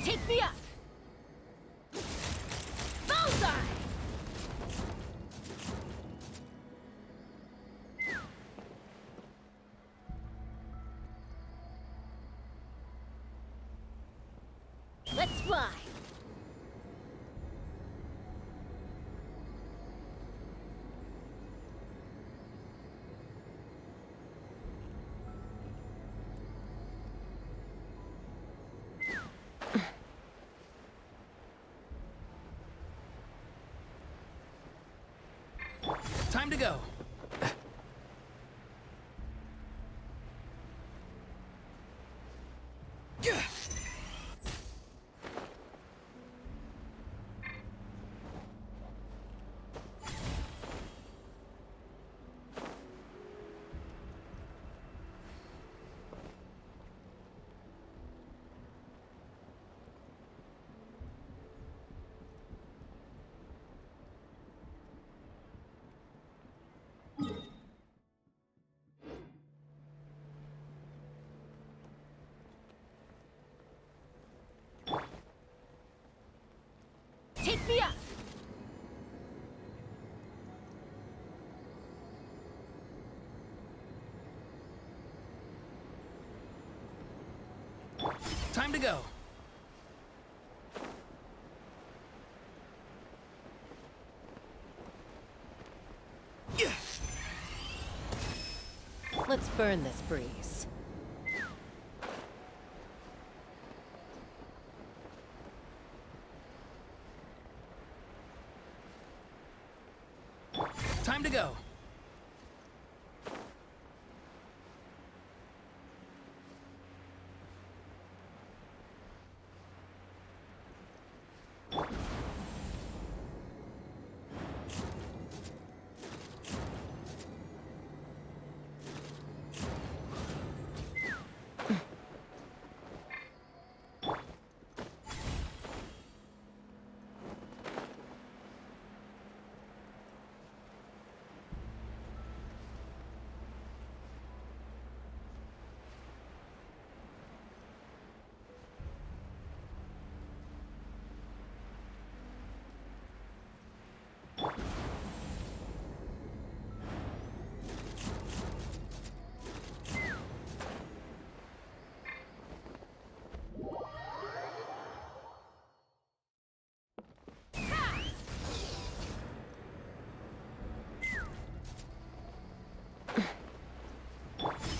Take me up! Bullseye! Let's fly! Time to go. Take me up! Time to go. Let's burn this breeze. Time to go.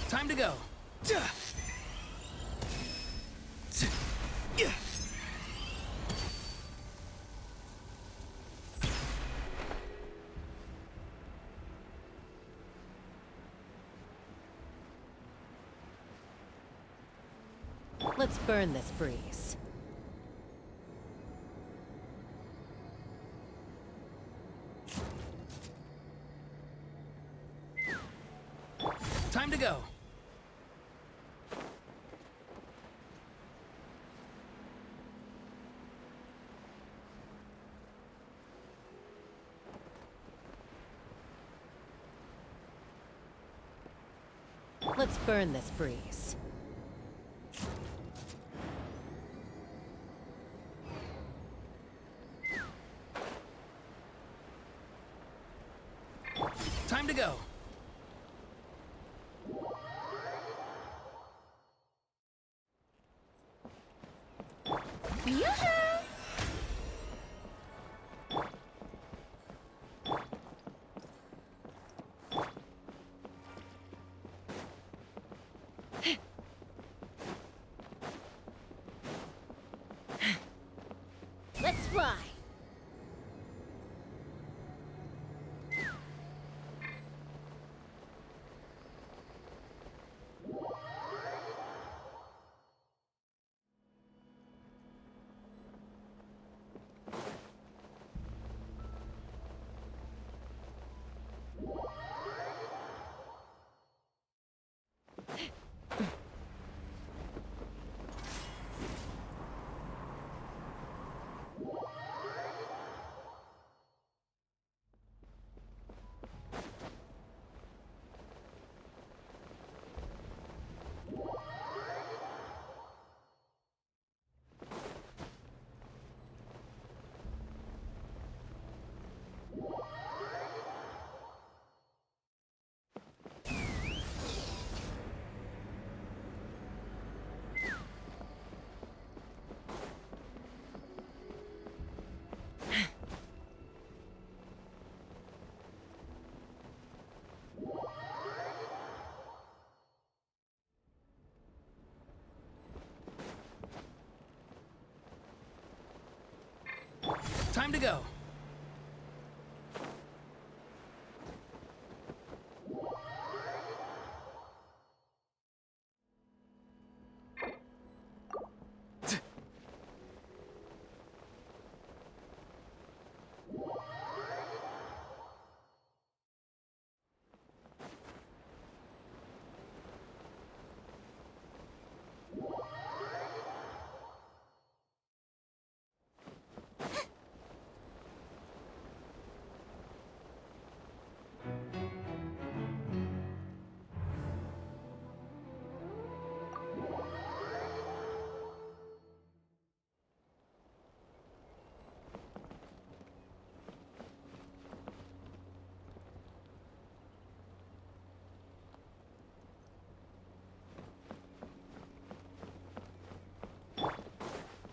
Time to go. Let's burn this breeze. Time to go. Let's burn this breeze. Time to go. Yoo-hoo! Let's fly! Time to go.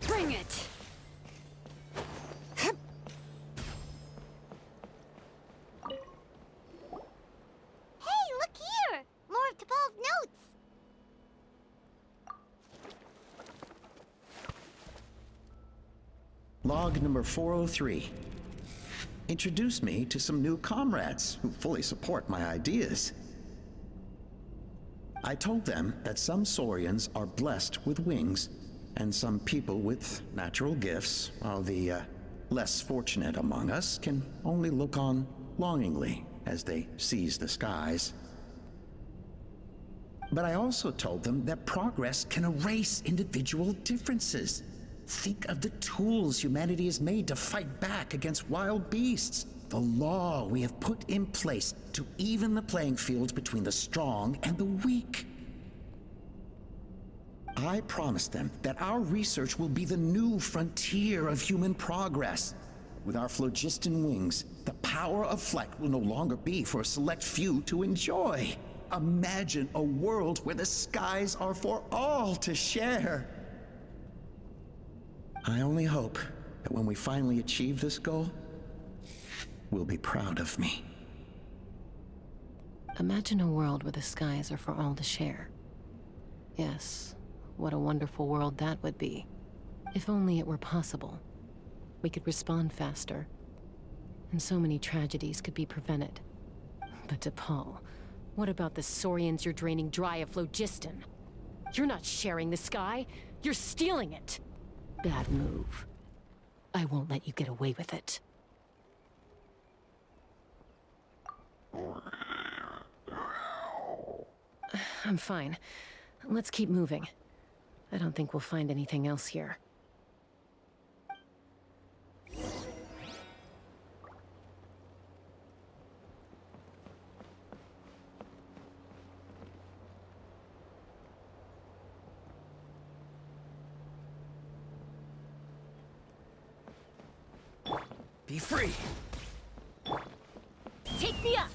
Bring it! Hey, look here! More of T'Pol's notes! Log number 403. Introduce me to some new comrades who fully support my ideas. I told them that some Saurians are blessed with wings, and some people with natural gifts, while the less fortunate among us can only look on longingly as they seize the skies. But I also told them that progress can erase individual differences. Think of the tools humanity has made to fight back against wild beasts. The law we have put in place to even the playing field between the strong and the weak. I promised them that our research will be the new frontier of human progress. With our phlogiston wings, the power of flight will no longer be for a select few to enjoy. Imagine a world where the skies are for all to share. I only hope that when we finally achieve this goal, we'll be proud of me. Imagine a world where the skies are for all to share. Yes, what a wonderful world that would be. If only it were possible. We could respond faster, and so many tragedies could be prevented. But T'Pol, what about the Saurians you're draining dry of phlogiston? You're not sharing the sky, you're stealing it! Bad move. I won't let you get away with it. I'm fine. Let's keep moving. I don't think we'll find anything else here. Be free. Take me up!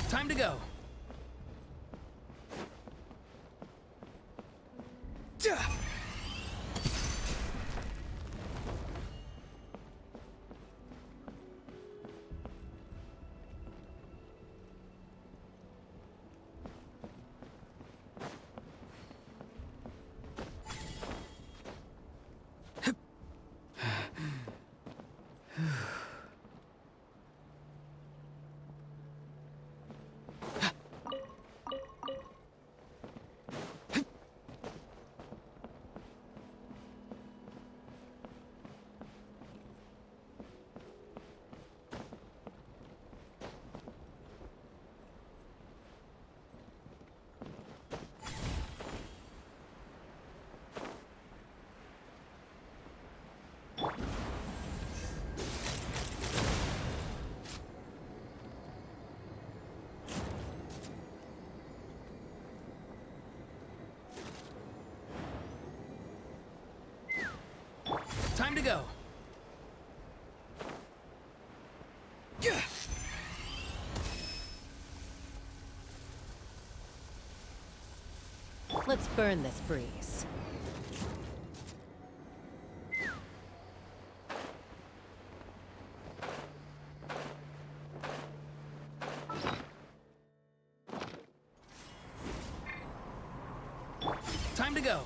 Time to go. Time to go. Let's burn this breeze. Time to go.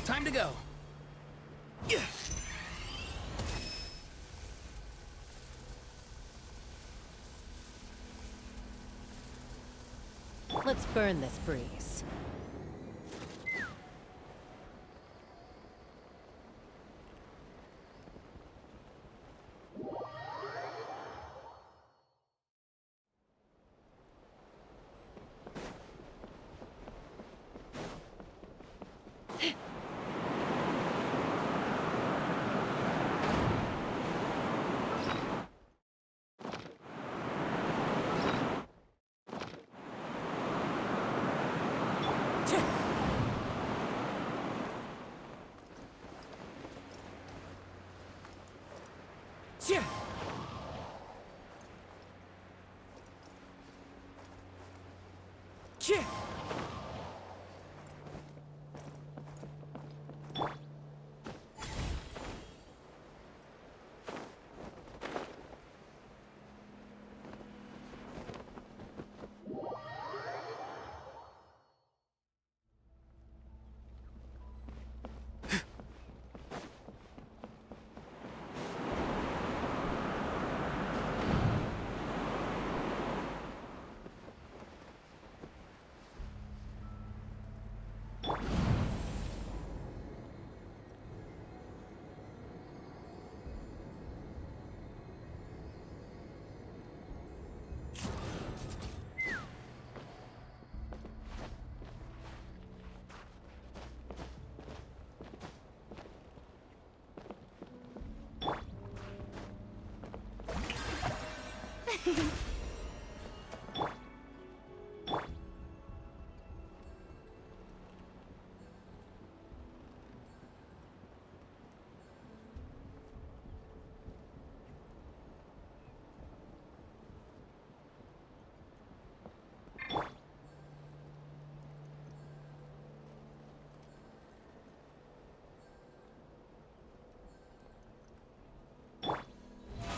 Time to go. Let's burn this breeze.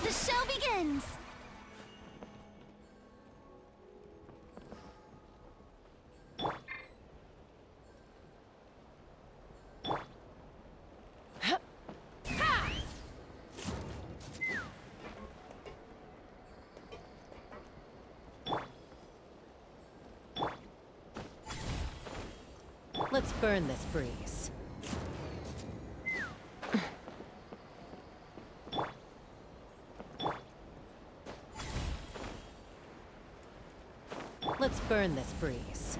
The show begins! Let's burn this breeze. Let's burn this breeze.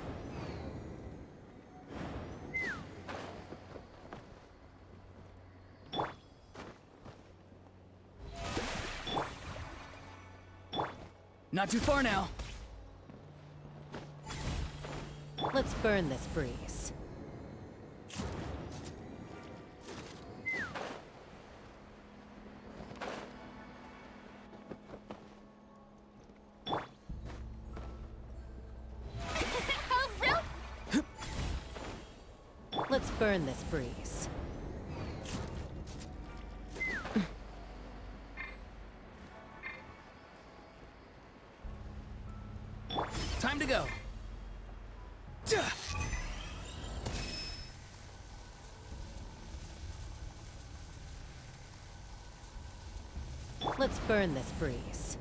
Not too far now. Let's burn this breeze. burn this breeze. Time to go. Let's burn this breeze.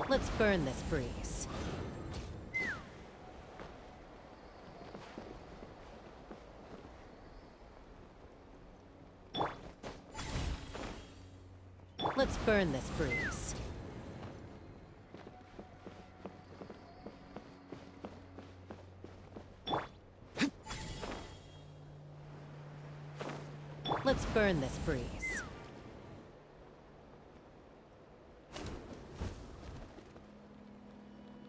Let's burn this breeze. Let's burn this breeze. Let's burn this breeze.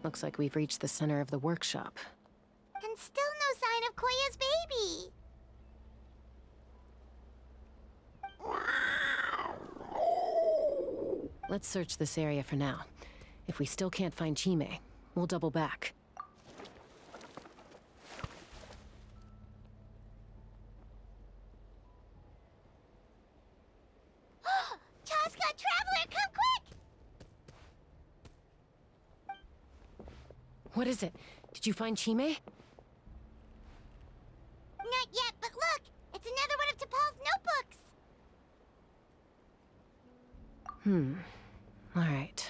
Looks like we've reached the center of the workshop. And still no sign of Koya's baby. Let's search this area for now. If we still can't find Chime, we'll double back. Chaska, Traveler, come quick! What is it? Did you find Chime? Not yet, but look! It's another one of T'Pol's notebooks! All right.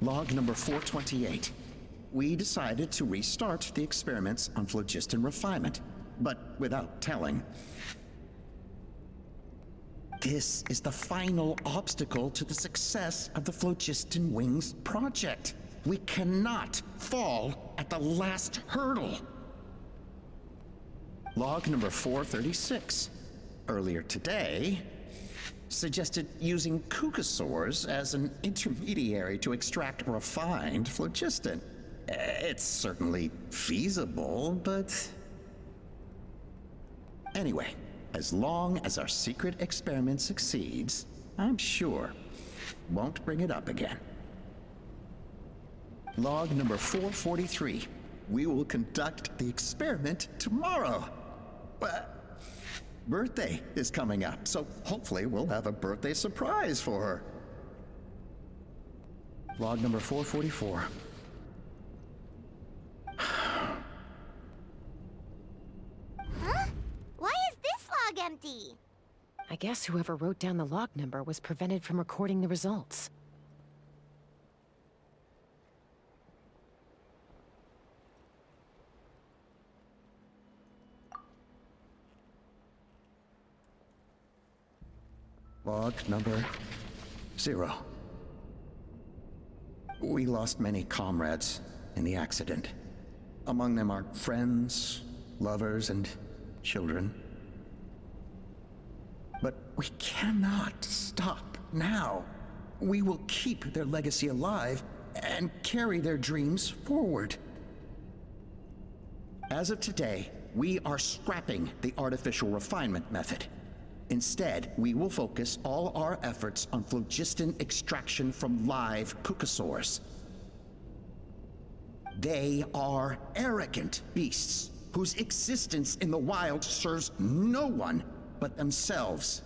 Log number 428. We decided to restart the experiments on phlogiston refinement, but without telling. This is the final obstacle to the success of the Phlogiston Wings project. We cannot fall at the last hurdle. Log number 436. Earlier today, suggested using cucosaurs as an intermediary to extract refined phlogiston. It's certainly feasible, but... Anyway, as long as our secret experiment succeeds, I'm sure won't bring it up again. Log number 443. We will conduct the experiment tomorrow. Birthday is coming up, so hopefully we'll have a birthday surprise for her. Log number 444. Huh? Why is this log empty? I guess whoever wrote down the log number was prevented from recording the results. Log number 0. We lost many comrades in the accident. Among them are friends, lovers, and children. But we cannot stop now. We will keep their legacy alive and carry their dreams forward. As of today, we are scrapping the artificial refinement method. Instead, we will focus all our efforts on phlogiston extraction from live cucosaurs. They are arrogant beasts whose existence in the wild serves no one but themselves.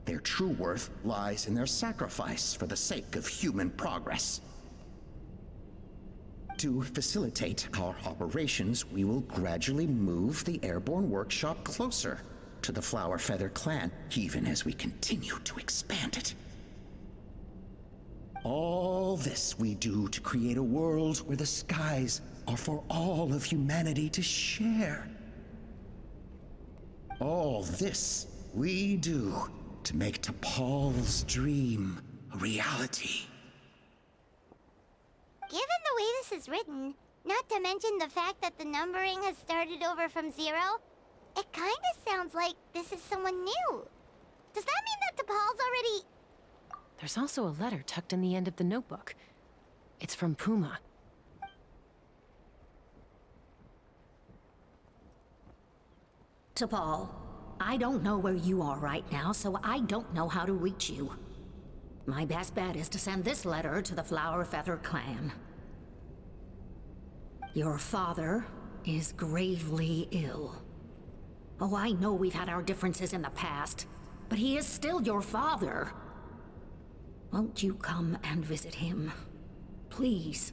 Their true worth lies in their sacrifice for the sake of human progress. To facilitate our operations, we will gradually move the airborne workshop closer to the Flower Feather clan, even as we continue to expand it. All this we do to create a world where the skies are for all of humanity to share. All this we do to make T'Pol's dream a reality. Given the way this is written, not to mention the fact that the numbering has started over from 0, it kinda sounds like this is someone new. Does that mean that T'Pol's already... There's also a letter tucked in the end of the notebook. It's from Puma. T'Pol, I don't know where you are right now, so I don't know how to reach you. My best bet is to send this letter to the Flower Feather clan. Your father is gravely ill. Oh, I know we've had our differences in the past, but he is still your father. Won't you come and visit him? Please.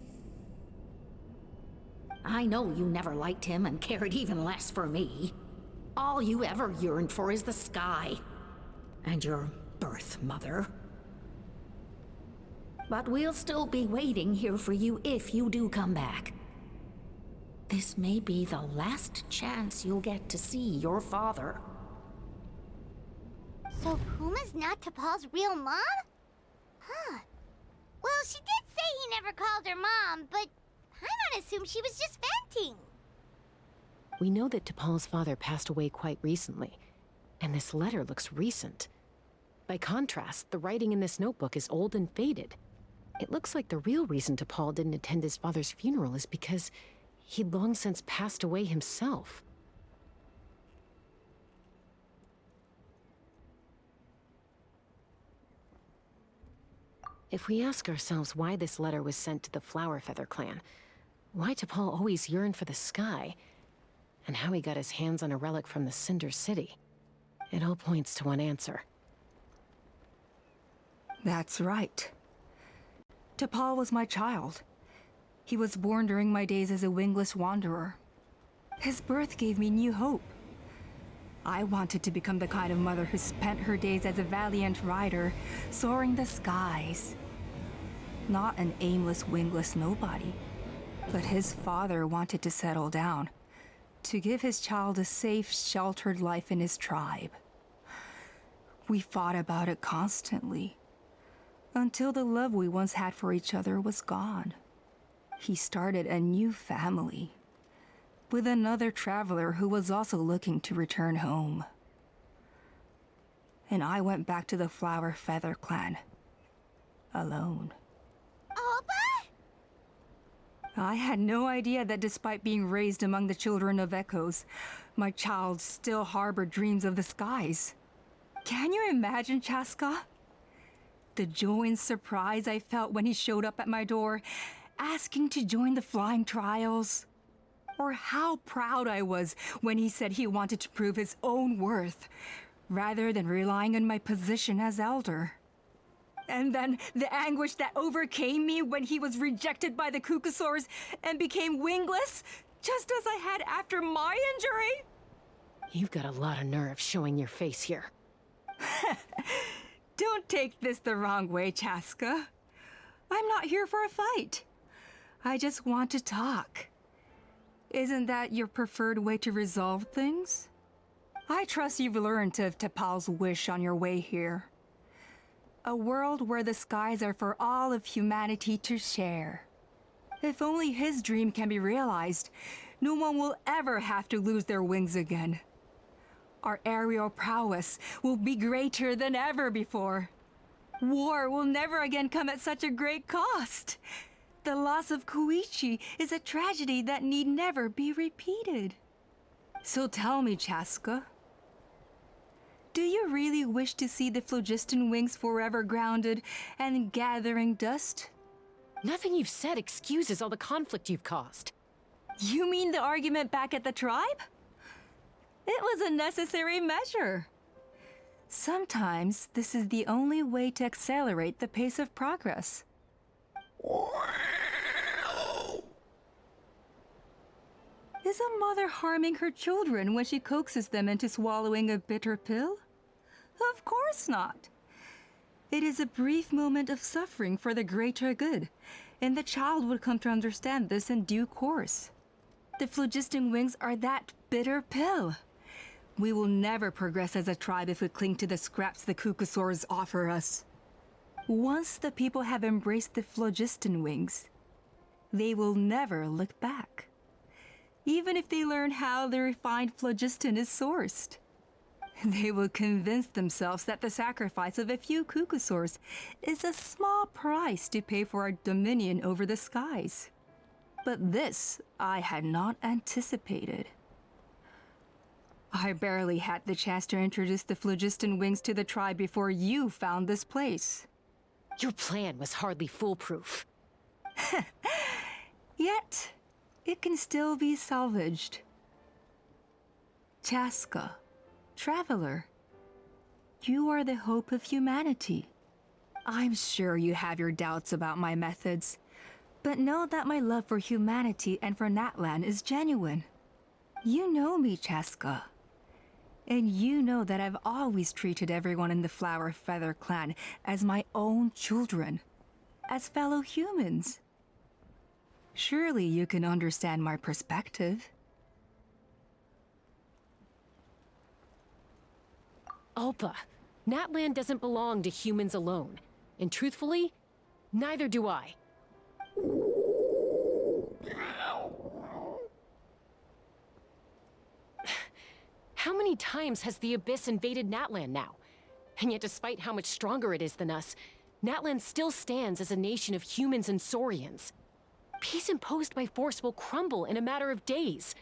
I know you never liked him and cared even less for me. All you ever yearned for is the sky. And your birth mother. But we'll still be waiting here for you if you do come back. This may be the last chance you'll get to see your father. So Puma's not T'Pol's real mom? Huh. Well, she did say he never called her mom, but I might assume she was just venting. We know that T'Pol's father passed away quite recently, and this letter looks recent. By contrast, the writing in this notebook is old and faded. It looks like the real reason T'Pol didn't attend his father's funeral is because he'd long since passed away himself. If we ask ourselves why this letter was sent to the Flower Feather clan, why T'Pol always yearned for the sky, and how he got his hands on a relic from the Cinder City, it all points to one answer. That's right. T'Pol was my child. He was born during my days as a wingless wanderer. His birth gave me new hope. I wanted to become the kind of mother who spent her days as a valiant rider, soaring the skies. Not an aimless, wingless nobody. But his father wanted to settle down, to give his child a safe, sheltered life in his tribe. We fought about it constantly, until the love we once had for each other was gone. He started a new family, with another traveler who was also looking to return home. And I went back to the Flower Feather clan, alone. Opa? I had no idea that despite being raised among the children of echoes, my child still harbored dreams of the skies. Can you imagine, Chaska? The joy and surprise I felt when he showed up at my door, asking to join the flying trials. Or how proud I was when he said he wanted to prove his own worth, rather than relying on my position as elder. And then the anguish that overcame me when he was rejected by the Kukusaurs and became wingless, just as I had after my injury. You've got a lot of nerve showing your face here. Don't take this the wrong way, Chaska. I'm not here for a fight. I just want to talk. Isn't that your preferred way to resolve things? I trust you've learned of T'Pol's wish on your way here. A world where the skies are for all of humanity to share. If only his dream can be realized, no one will ever have to lose their wings again. Our aerial prowess will be greater than ever before. War will never again come at such a great cost. The loss of Koichi is a tragedy that need never be repeated. So tell me, Chaska, do you really wish to see the phlogiston wings forever grounded and gathering dust? Nothing you've said excuses all the conflict you've caused. You mean the argument back at the tribe? It was a necessary measure. Sometimes this is the only way to accelerate the pace of progress. Is a mother harming her children when she coaxes them into swallowing a bitter pill? Of course not. It is a brief moment of suffering for the greater good, and the child would come to understand this in due course. The phlogiston wings are that bitter pill. We will never progress as a tribe if we cling to the scraps the Kukusaurs offer us. Once the people have embraced the phlogiston wings, they will never look back. Even if they learn how the refined phlogiston is sourced. They will convince themselves that the sacrifice of a few Kukusaurs is a small price to pay for our dominion over the skies. But this I had not anticipated. I barely had the chance to introduce the phlogiston wings to the tribe before you found this place. Your plan was hardly foolproof. Yet, it can still be salvaged. Chaska, traveler, you are the hope of humanity. I'm sure you have your doubts about my methods, but know that my love for humanity and for Natlan is genuine. You know me, Chaska. And you know that I've always treated everyone in the Flower Feather clan as my own children, as fellow humans. Surely you can understand my perspective. Alpa, Natlan doesn't belong to humans alone. And truthfully, neither do I. How many times has the Abyss invaded Natlan now? And yet despite how much stronger it is than us, Natlan still stands as a nation of humans and saurians. Peace imposed by force will crumble in a matter of days,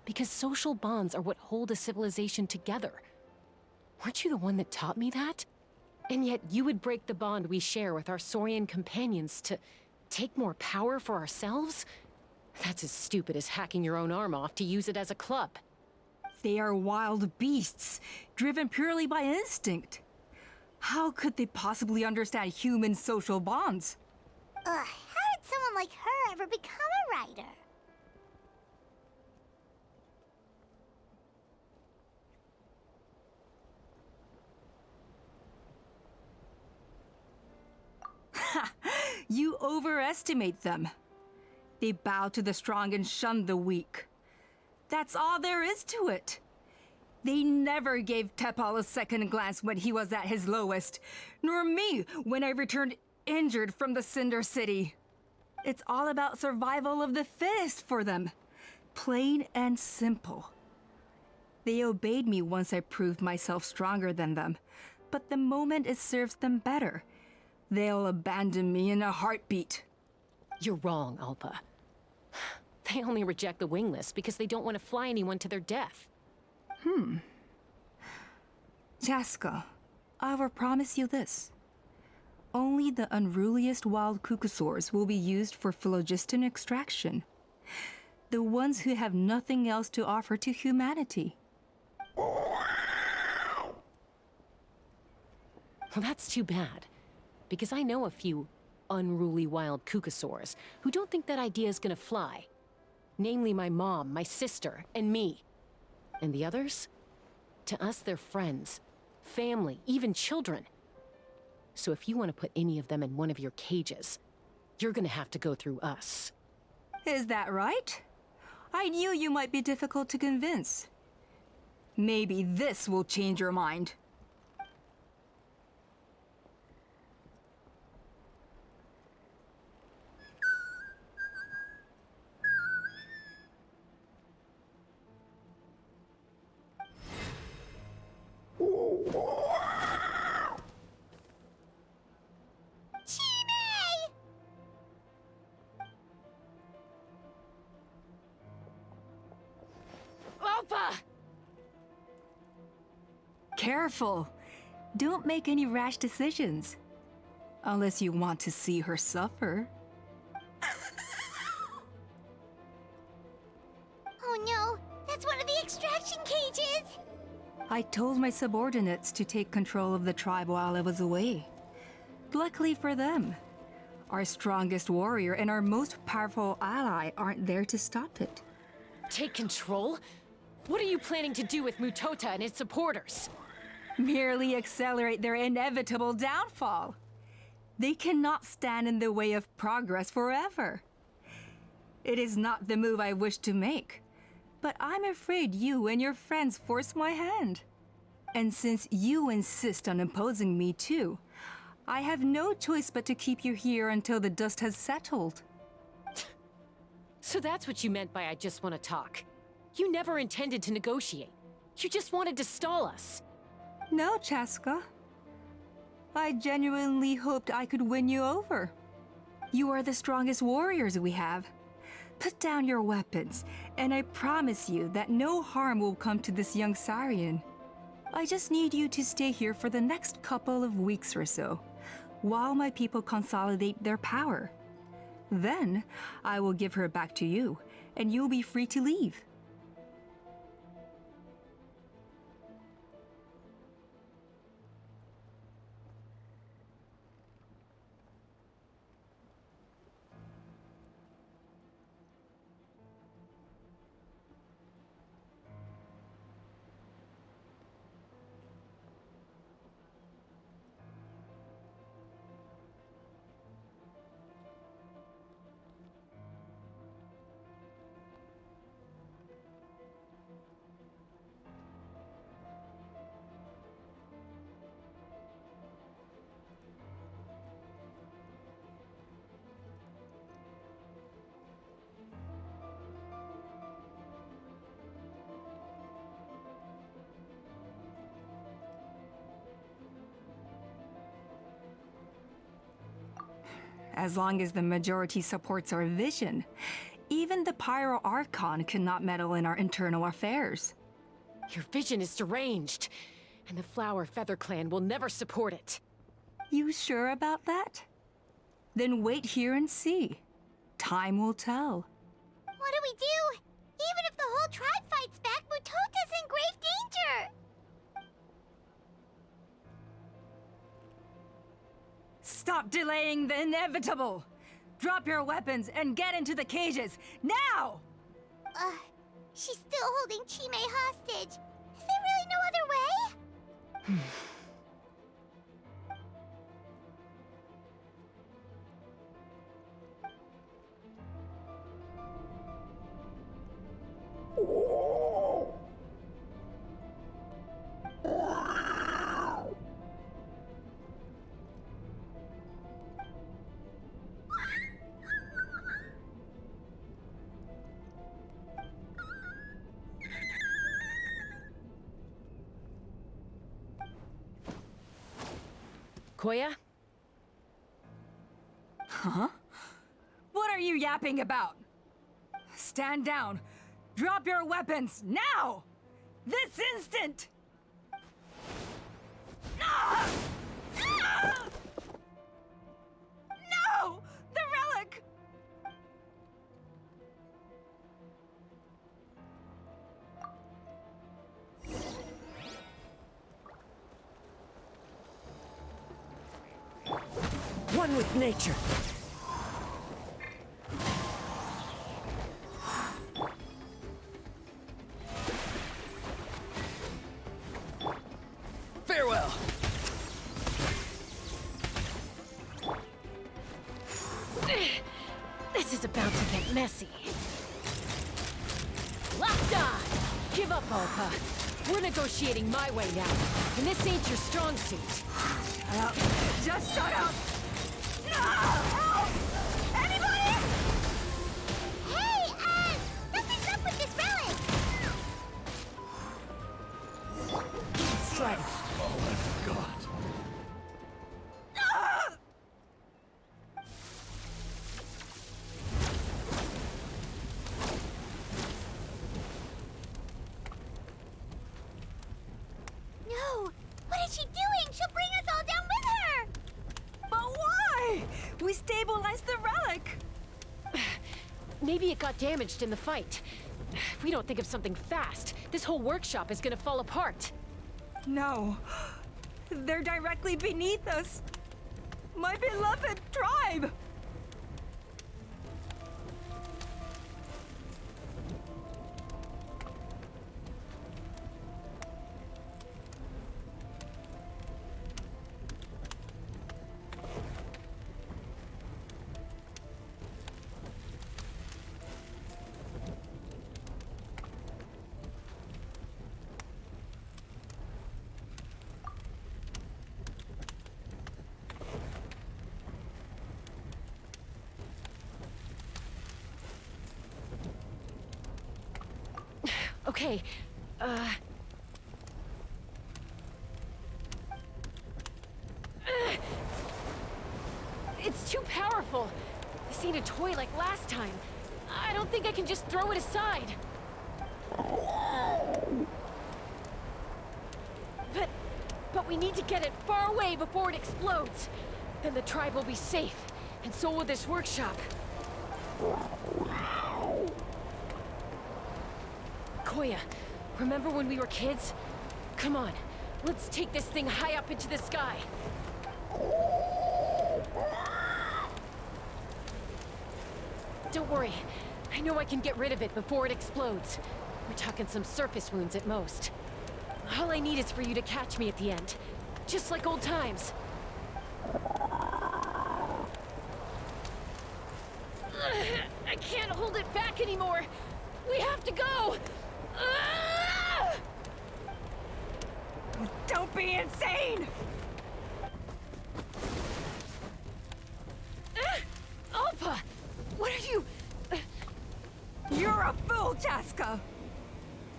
because social bonds are what hold a civilization together. Weren't you the one that taught me that? And yet you would break the bond we share with our saurian companions to take more power for ourselves? That's as stupid as hacking your own arm off to use it as a club. They are wild beasts, driven purely by instinct. How could they possibly understand human social bonds? How did someone like her ever become a writer? You overestimate them. They bow to the strong and shun the weak. That's all there is to it. They never gave Tepal a second glance when he was at his lowest, nor me when I returned injured from the Cinder City. It's all about survival of the fittest for them. Plain and simple. They obeyed me once I proved myself stronger than them, but the moment it serves them better, they'll abandon me in a heartbeat. You're wrong, Alpa. They only reject the wingless because they don't want to fly anyone to their death. Chaska, I will promise you this. Only the unruliest wild Kukusaurs will be used for phlogiston extraction. The ones who have nothing else to offer to humanity. Well, that's too bad. Because I know a few unruly wild Kukusaurs who don't think that idea is gonna fly. Namely my mom, my sister, and me. And the others? To us, they're friends, family, even children. So if you want to put any of them in one of your cages, you're gonna have to go through us. Is that right? I knew you might be difficult to convince. Maybe this will change your mind. Alpa! Careful. Don't make any rash decisions. Unless you want to see her suffer. That's one of the extraction cages! I told my subordinates to take control of the tribe while I was away. Luckily for them, our strongest warrior and our most powerful ally aren't there to stop it. Take control? What are you planning to do with Mutota and his supporters? Merely accelerate their inevitable downfall. They cannot stand in the way of progress forever. It is not the move I wish to make, but I'm afraid you and your friends force my hand. And since you insist on imposing me too, I have no choice but to keep you here until the dust has settled. So that's what you meant by I just want to talk. You never intended to negotiate. You just wanted to stall us. No, Chaska. I genuinely hoped I could win you over. You are the strongest warriors we have. Put down your weapons, and I promise you that no harm will come to this young Sarian. I just need you to stay here for the next couple of weeks or so, while my people consolidate their power. Then, I will give her back to you, and you'll be free to leave. As long as the majority supports our vision, even the Pyro Archon cannot meddle in our internal affairs. Your vision is deranged, and the Flower Feather Clan will never support it. You sure about that? Then wait here and see. Time will tell. What do we do? Even if the whole tribe fights back, Mutota's in grave danger! Stop delaying the inevitable! Drop your weapons and get into the cages, now! She's still holding Chime hostage. Is there really no other way? Koya? Huh? What are you yapping about? Stand down. Drop your weapons, now! This instant! Ah! Ah! No! The relic! One with nature. Farewell. This is about to get messy. Locked on! Give up, Alpa. We're negotiating my way now, and this ain't your strong suit. Just shut up! No! Help! Anybody? Hey, something's up with this relic! Strike. Oh my god. No! What is she doing? She'll bring us all down with her! But why? We Maybe it got damaged in the fight. If we don't think of something fast, this whole workshop is gonna fall apart. No. They're directly beneath us. My beloved tribe! Okay, it's too powerful. This ain't a toy like last time. I don't think I can just throw it aside. But we need to get it far away before it explodes. Then the tribe will be safe, and so will this workshop. Koya, remember when we were kids? Come on, let's take this thing high up into the sky. Don't worry, I know I can get rid of it before it explodes. We're talking some surface wounds at most. All I need is for you to catch me at the end, just like old times. I can't hold it back anymore. We have to go. Don't be insane! Alpha! What are you... You're a fool, Jaska!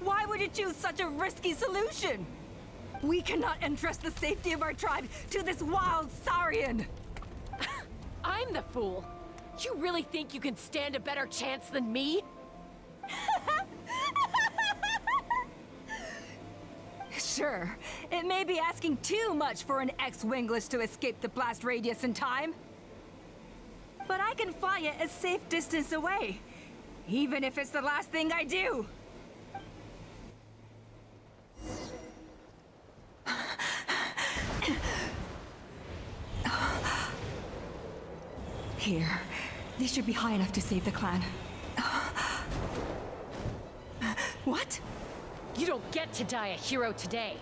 Why would you choose such a risky solution? We cannot entrust the safety of our tribe to this wild Saurian! I'm the fool. You really think you can stand a better chance than me? Sure, it may be asking too much for an ex-wingless to escape the blast radius in time. But I can fly it a safe distance away, even if it's the last thing I do. Here, these should be high enough to save the clan. What? You don't get to die a hero today.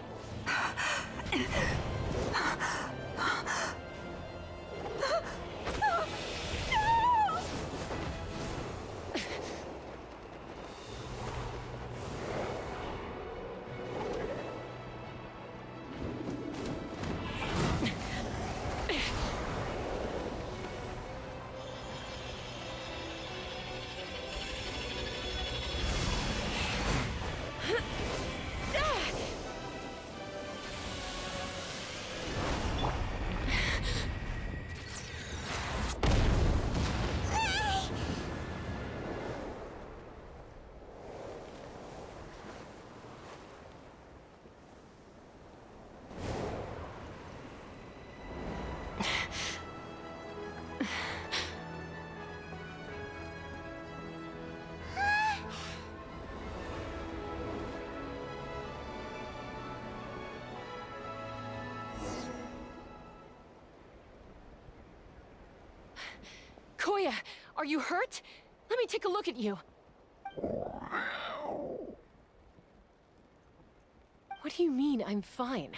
Koya, are you hurt? Let me take a look at you. What do you mean, I'm fine?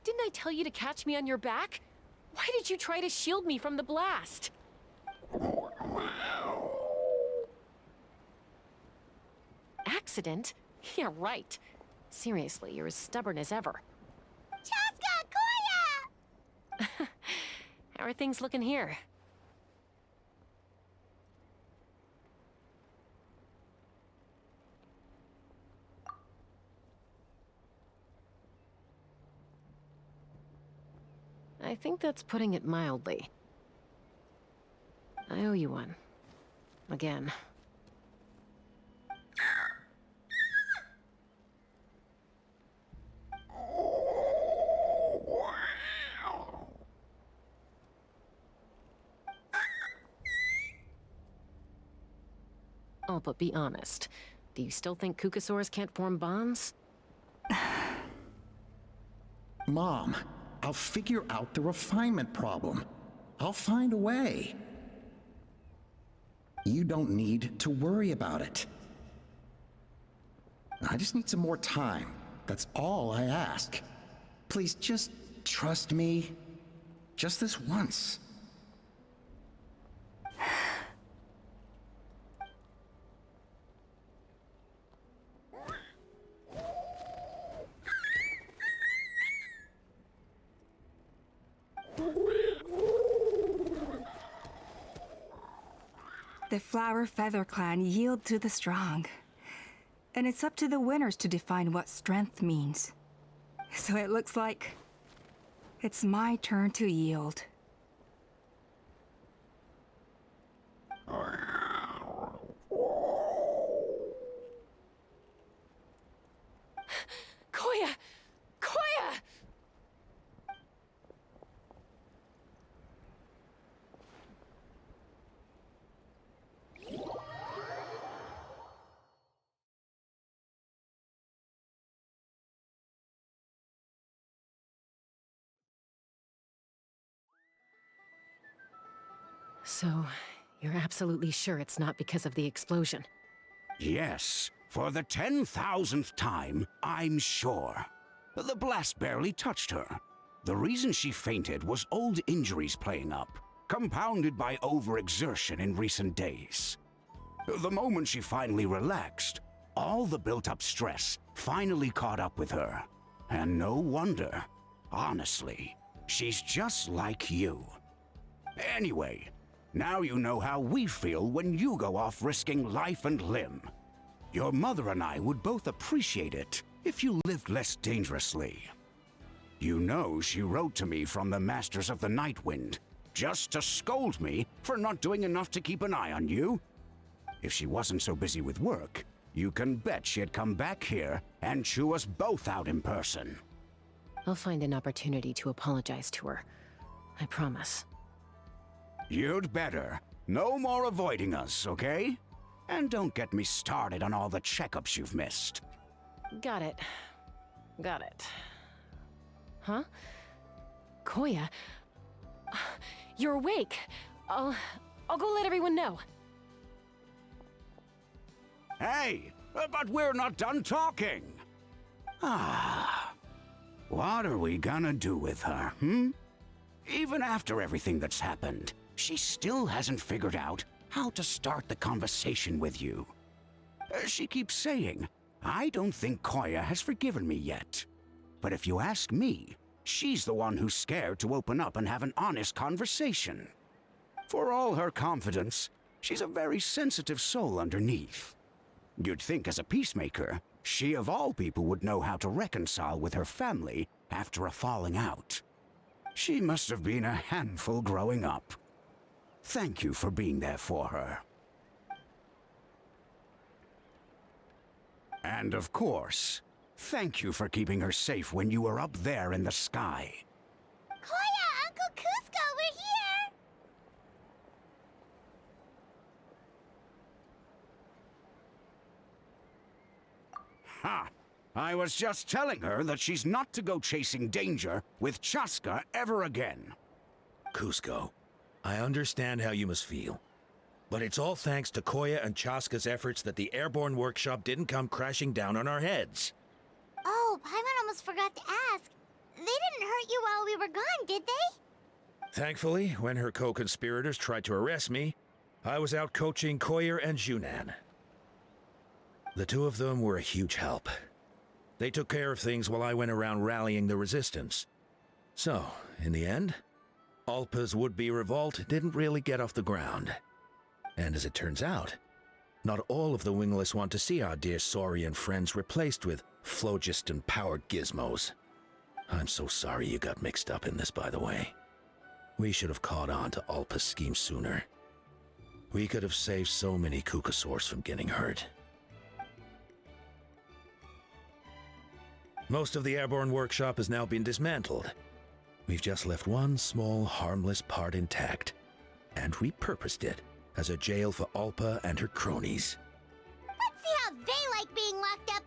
Didn't I tell you to catch me on your back? Why did you try to shield me from the blast? Accident? Yeah, right. Seriously, you're as stubborn as ever. Chaska, Koya! How are things looking here? I think that's putting it mildly. I owe you one. Again. Oh, but be honest. Do you still think Kukasaurs can't form bonds? Mom, I'll figure out the refinement problem. I'll find a way. You don't need to worry about it. I just need some more time. That's all I ask. Please just trust me. Just this once. The Flower Feather Clan yield to the strong. And it's up to the winners to define what strength means. So it looks like it's my turn to yield. Koya! Koya! So, you're absolutely sure it's not because of the explosion? Yes, for the 10,000th time, I'm sure. The blast barely touched her. The reason she fainted was old injuries playing up, compounded by overexertion in recent days. The moment she finally relaxed, all the built-up stress finally caught up with her. And no wonder. Honestly, she's just like you. Anyway, now you know how we feel when you go off risking life and limb. Your mother and I would both appreciate it if you lived less dangerously. You know she wrote to me from the Masters of the Night Wind, just to scold me for not doing enough to keep an eye on you. If she wasn't so busy with work, you can bet she'd come back here and chew us both out in person. I'll find an opportunity to apologize to her. I promise. You'd better. No more avoiding us, okay? And don't get me started on all the checkups you've missed. Got it. Got it. Huh? Koya? You're awake. I'll go let everyone know. Hey, but we're not done talking. What are we gonna do with her, Even after everything that's happened, she still hasn't figured out how to start the conversation with you. She keeps saying, I don't think Koya has forgiven me yet. But if you ask me, she's the one who's scared to open up and have an honest conversation. For all her confidence, she's a very sensitive soul underneath. You'd think as a peacemaker, she of all people would know how to reconcile with her family after a falling out. She must have been a handful growing up. Thank you for being there for her. And of course, thank you for keeping her safe when you were up there in the sky. Koya, Uncle Cusco, we're here! Ha! I was just telling her that she's not to go chasing danger with Chaska ever again. Cusco, I understand how you must feel. But it's all thanks to Koya and Chaska's efforts that the airborne workshop didn't come crashing down on our heads. Oh, Paimon almost forgot to ask. They didn't hurt you while we were gone, did they? Thankfully, when her co-conspirators tried to arrest me, I was out coaching Koya and Junan. The two of them were a huge help. They took care of things while I went around rallying the resistance. So, in the end, Alpa's would-be revolt didn't really get off the ground. And as it turns out, not all of the wingless want to see our dear Saurian friends replaced with phlogiston-powered gizmos. I'm so sorry you got mixed up in this, by the way. We should have caught on to Alpa's scheme sooner. We could have saved so many Kukasaurs from getting hurt. Most of the airborne workshop has now been dismantled. We've just left one small, harmless part intact, and repurposed it as a jail for Alpa and her cronies.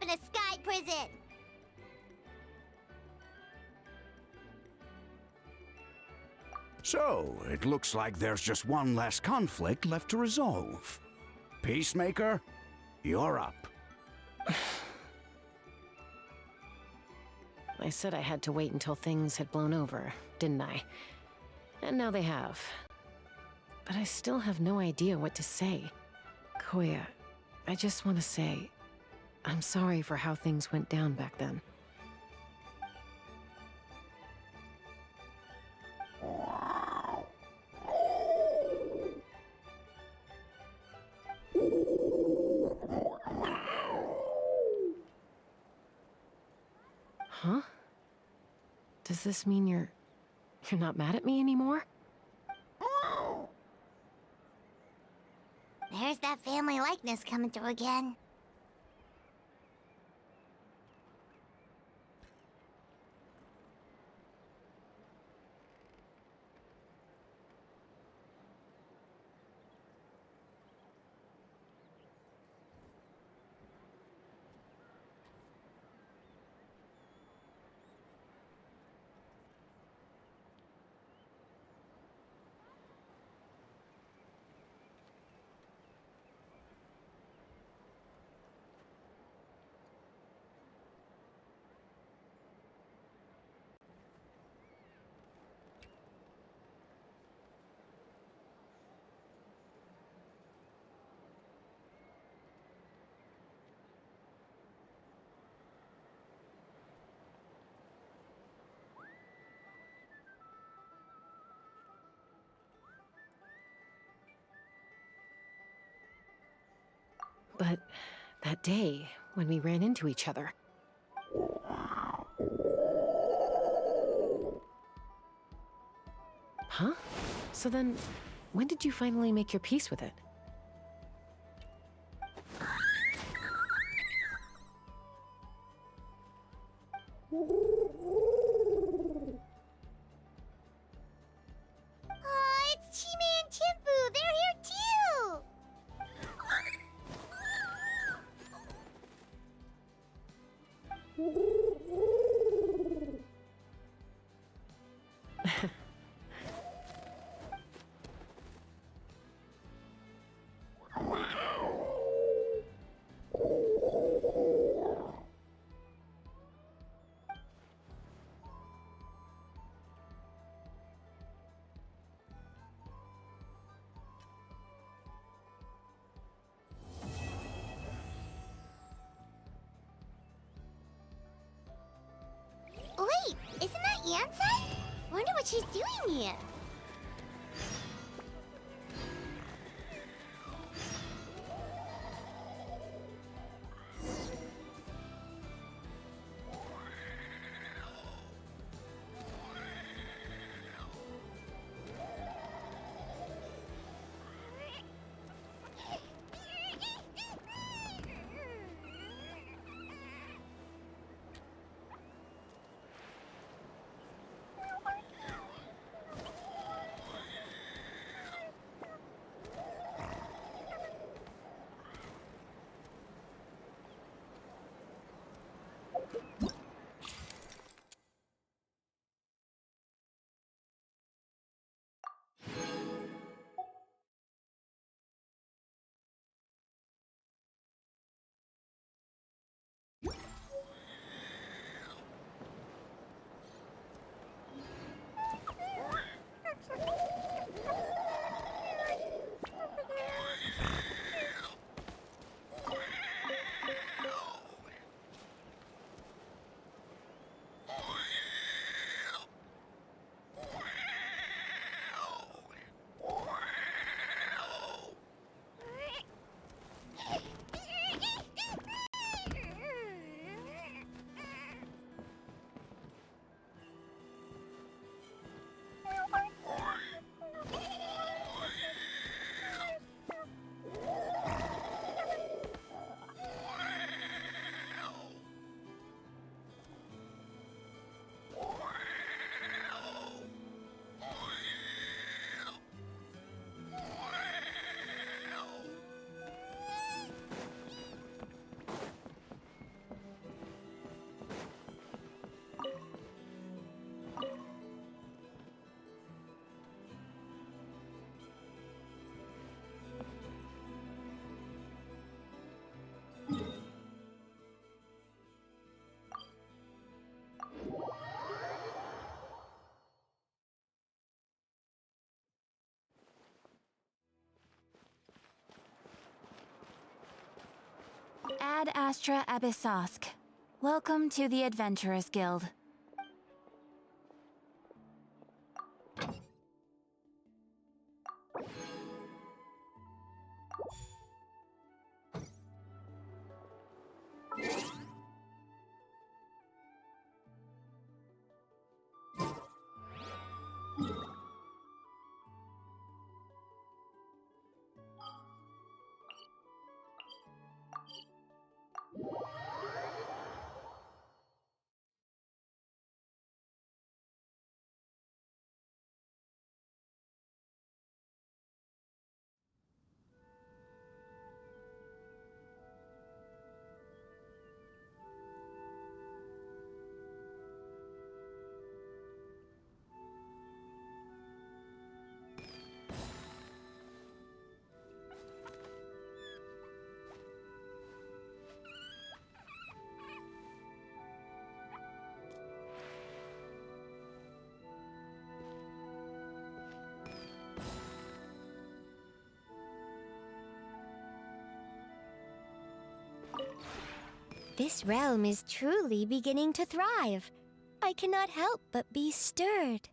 in a sky prison. So, it looks like there's just one less conflict left to resolve. Peacemaker, you're up. I said I had to wait until things had blown over, didn't I? And now they have. But I still have no idea what to say. Koya, I just want to say, I'm sorry for how things went down back then. Huh? Does this mean you're not mad at me anymore? There's that family likeness coming through again. But that day, when we ran into each other... Huh? So then, when did you finally make your peace with it? Aw, it's Chima and Chimpu! They're here too! Wait, isn't that Yansai? Wonder what she's doing here. Ad Astra Abyssosk. Welcome to the Adventurers Guild. This realm is truly beginning to thrive. I cannot help but be stirred.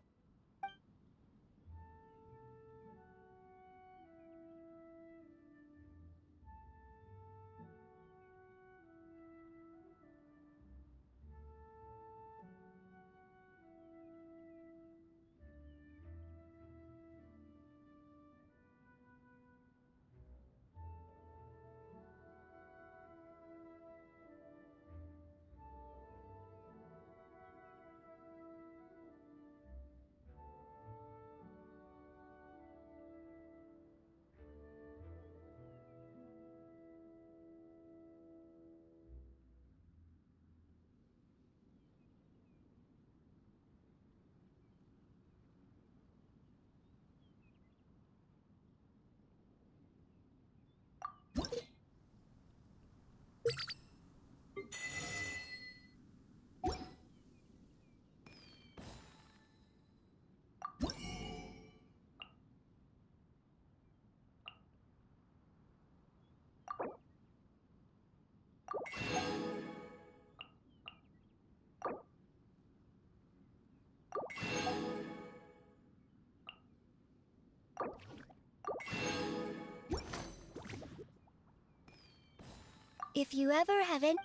If you ever have any...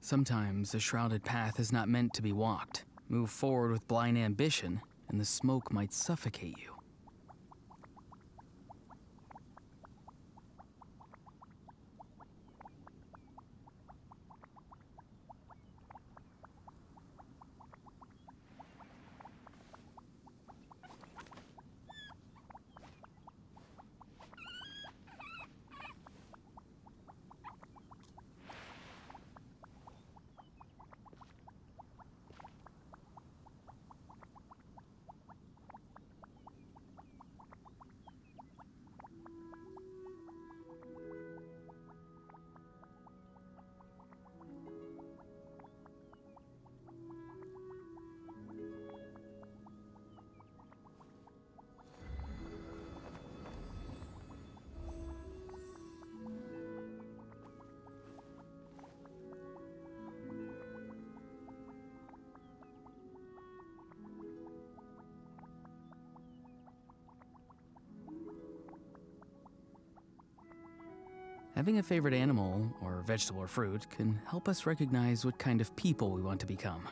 Sometimes a shrouded path is not meant to be walked. Move forward with blind ambition, and the smoke might suffocate you. Having a favorite animal, or vegetable or fruit, can help us recognize what kind of people we want to become.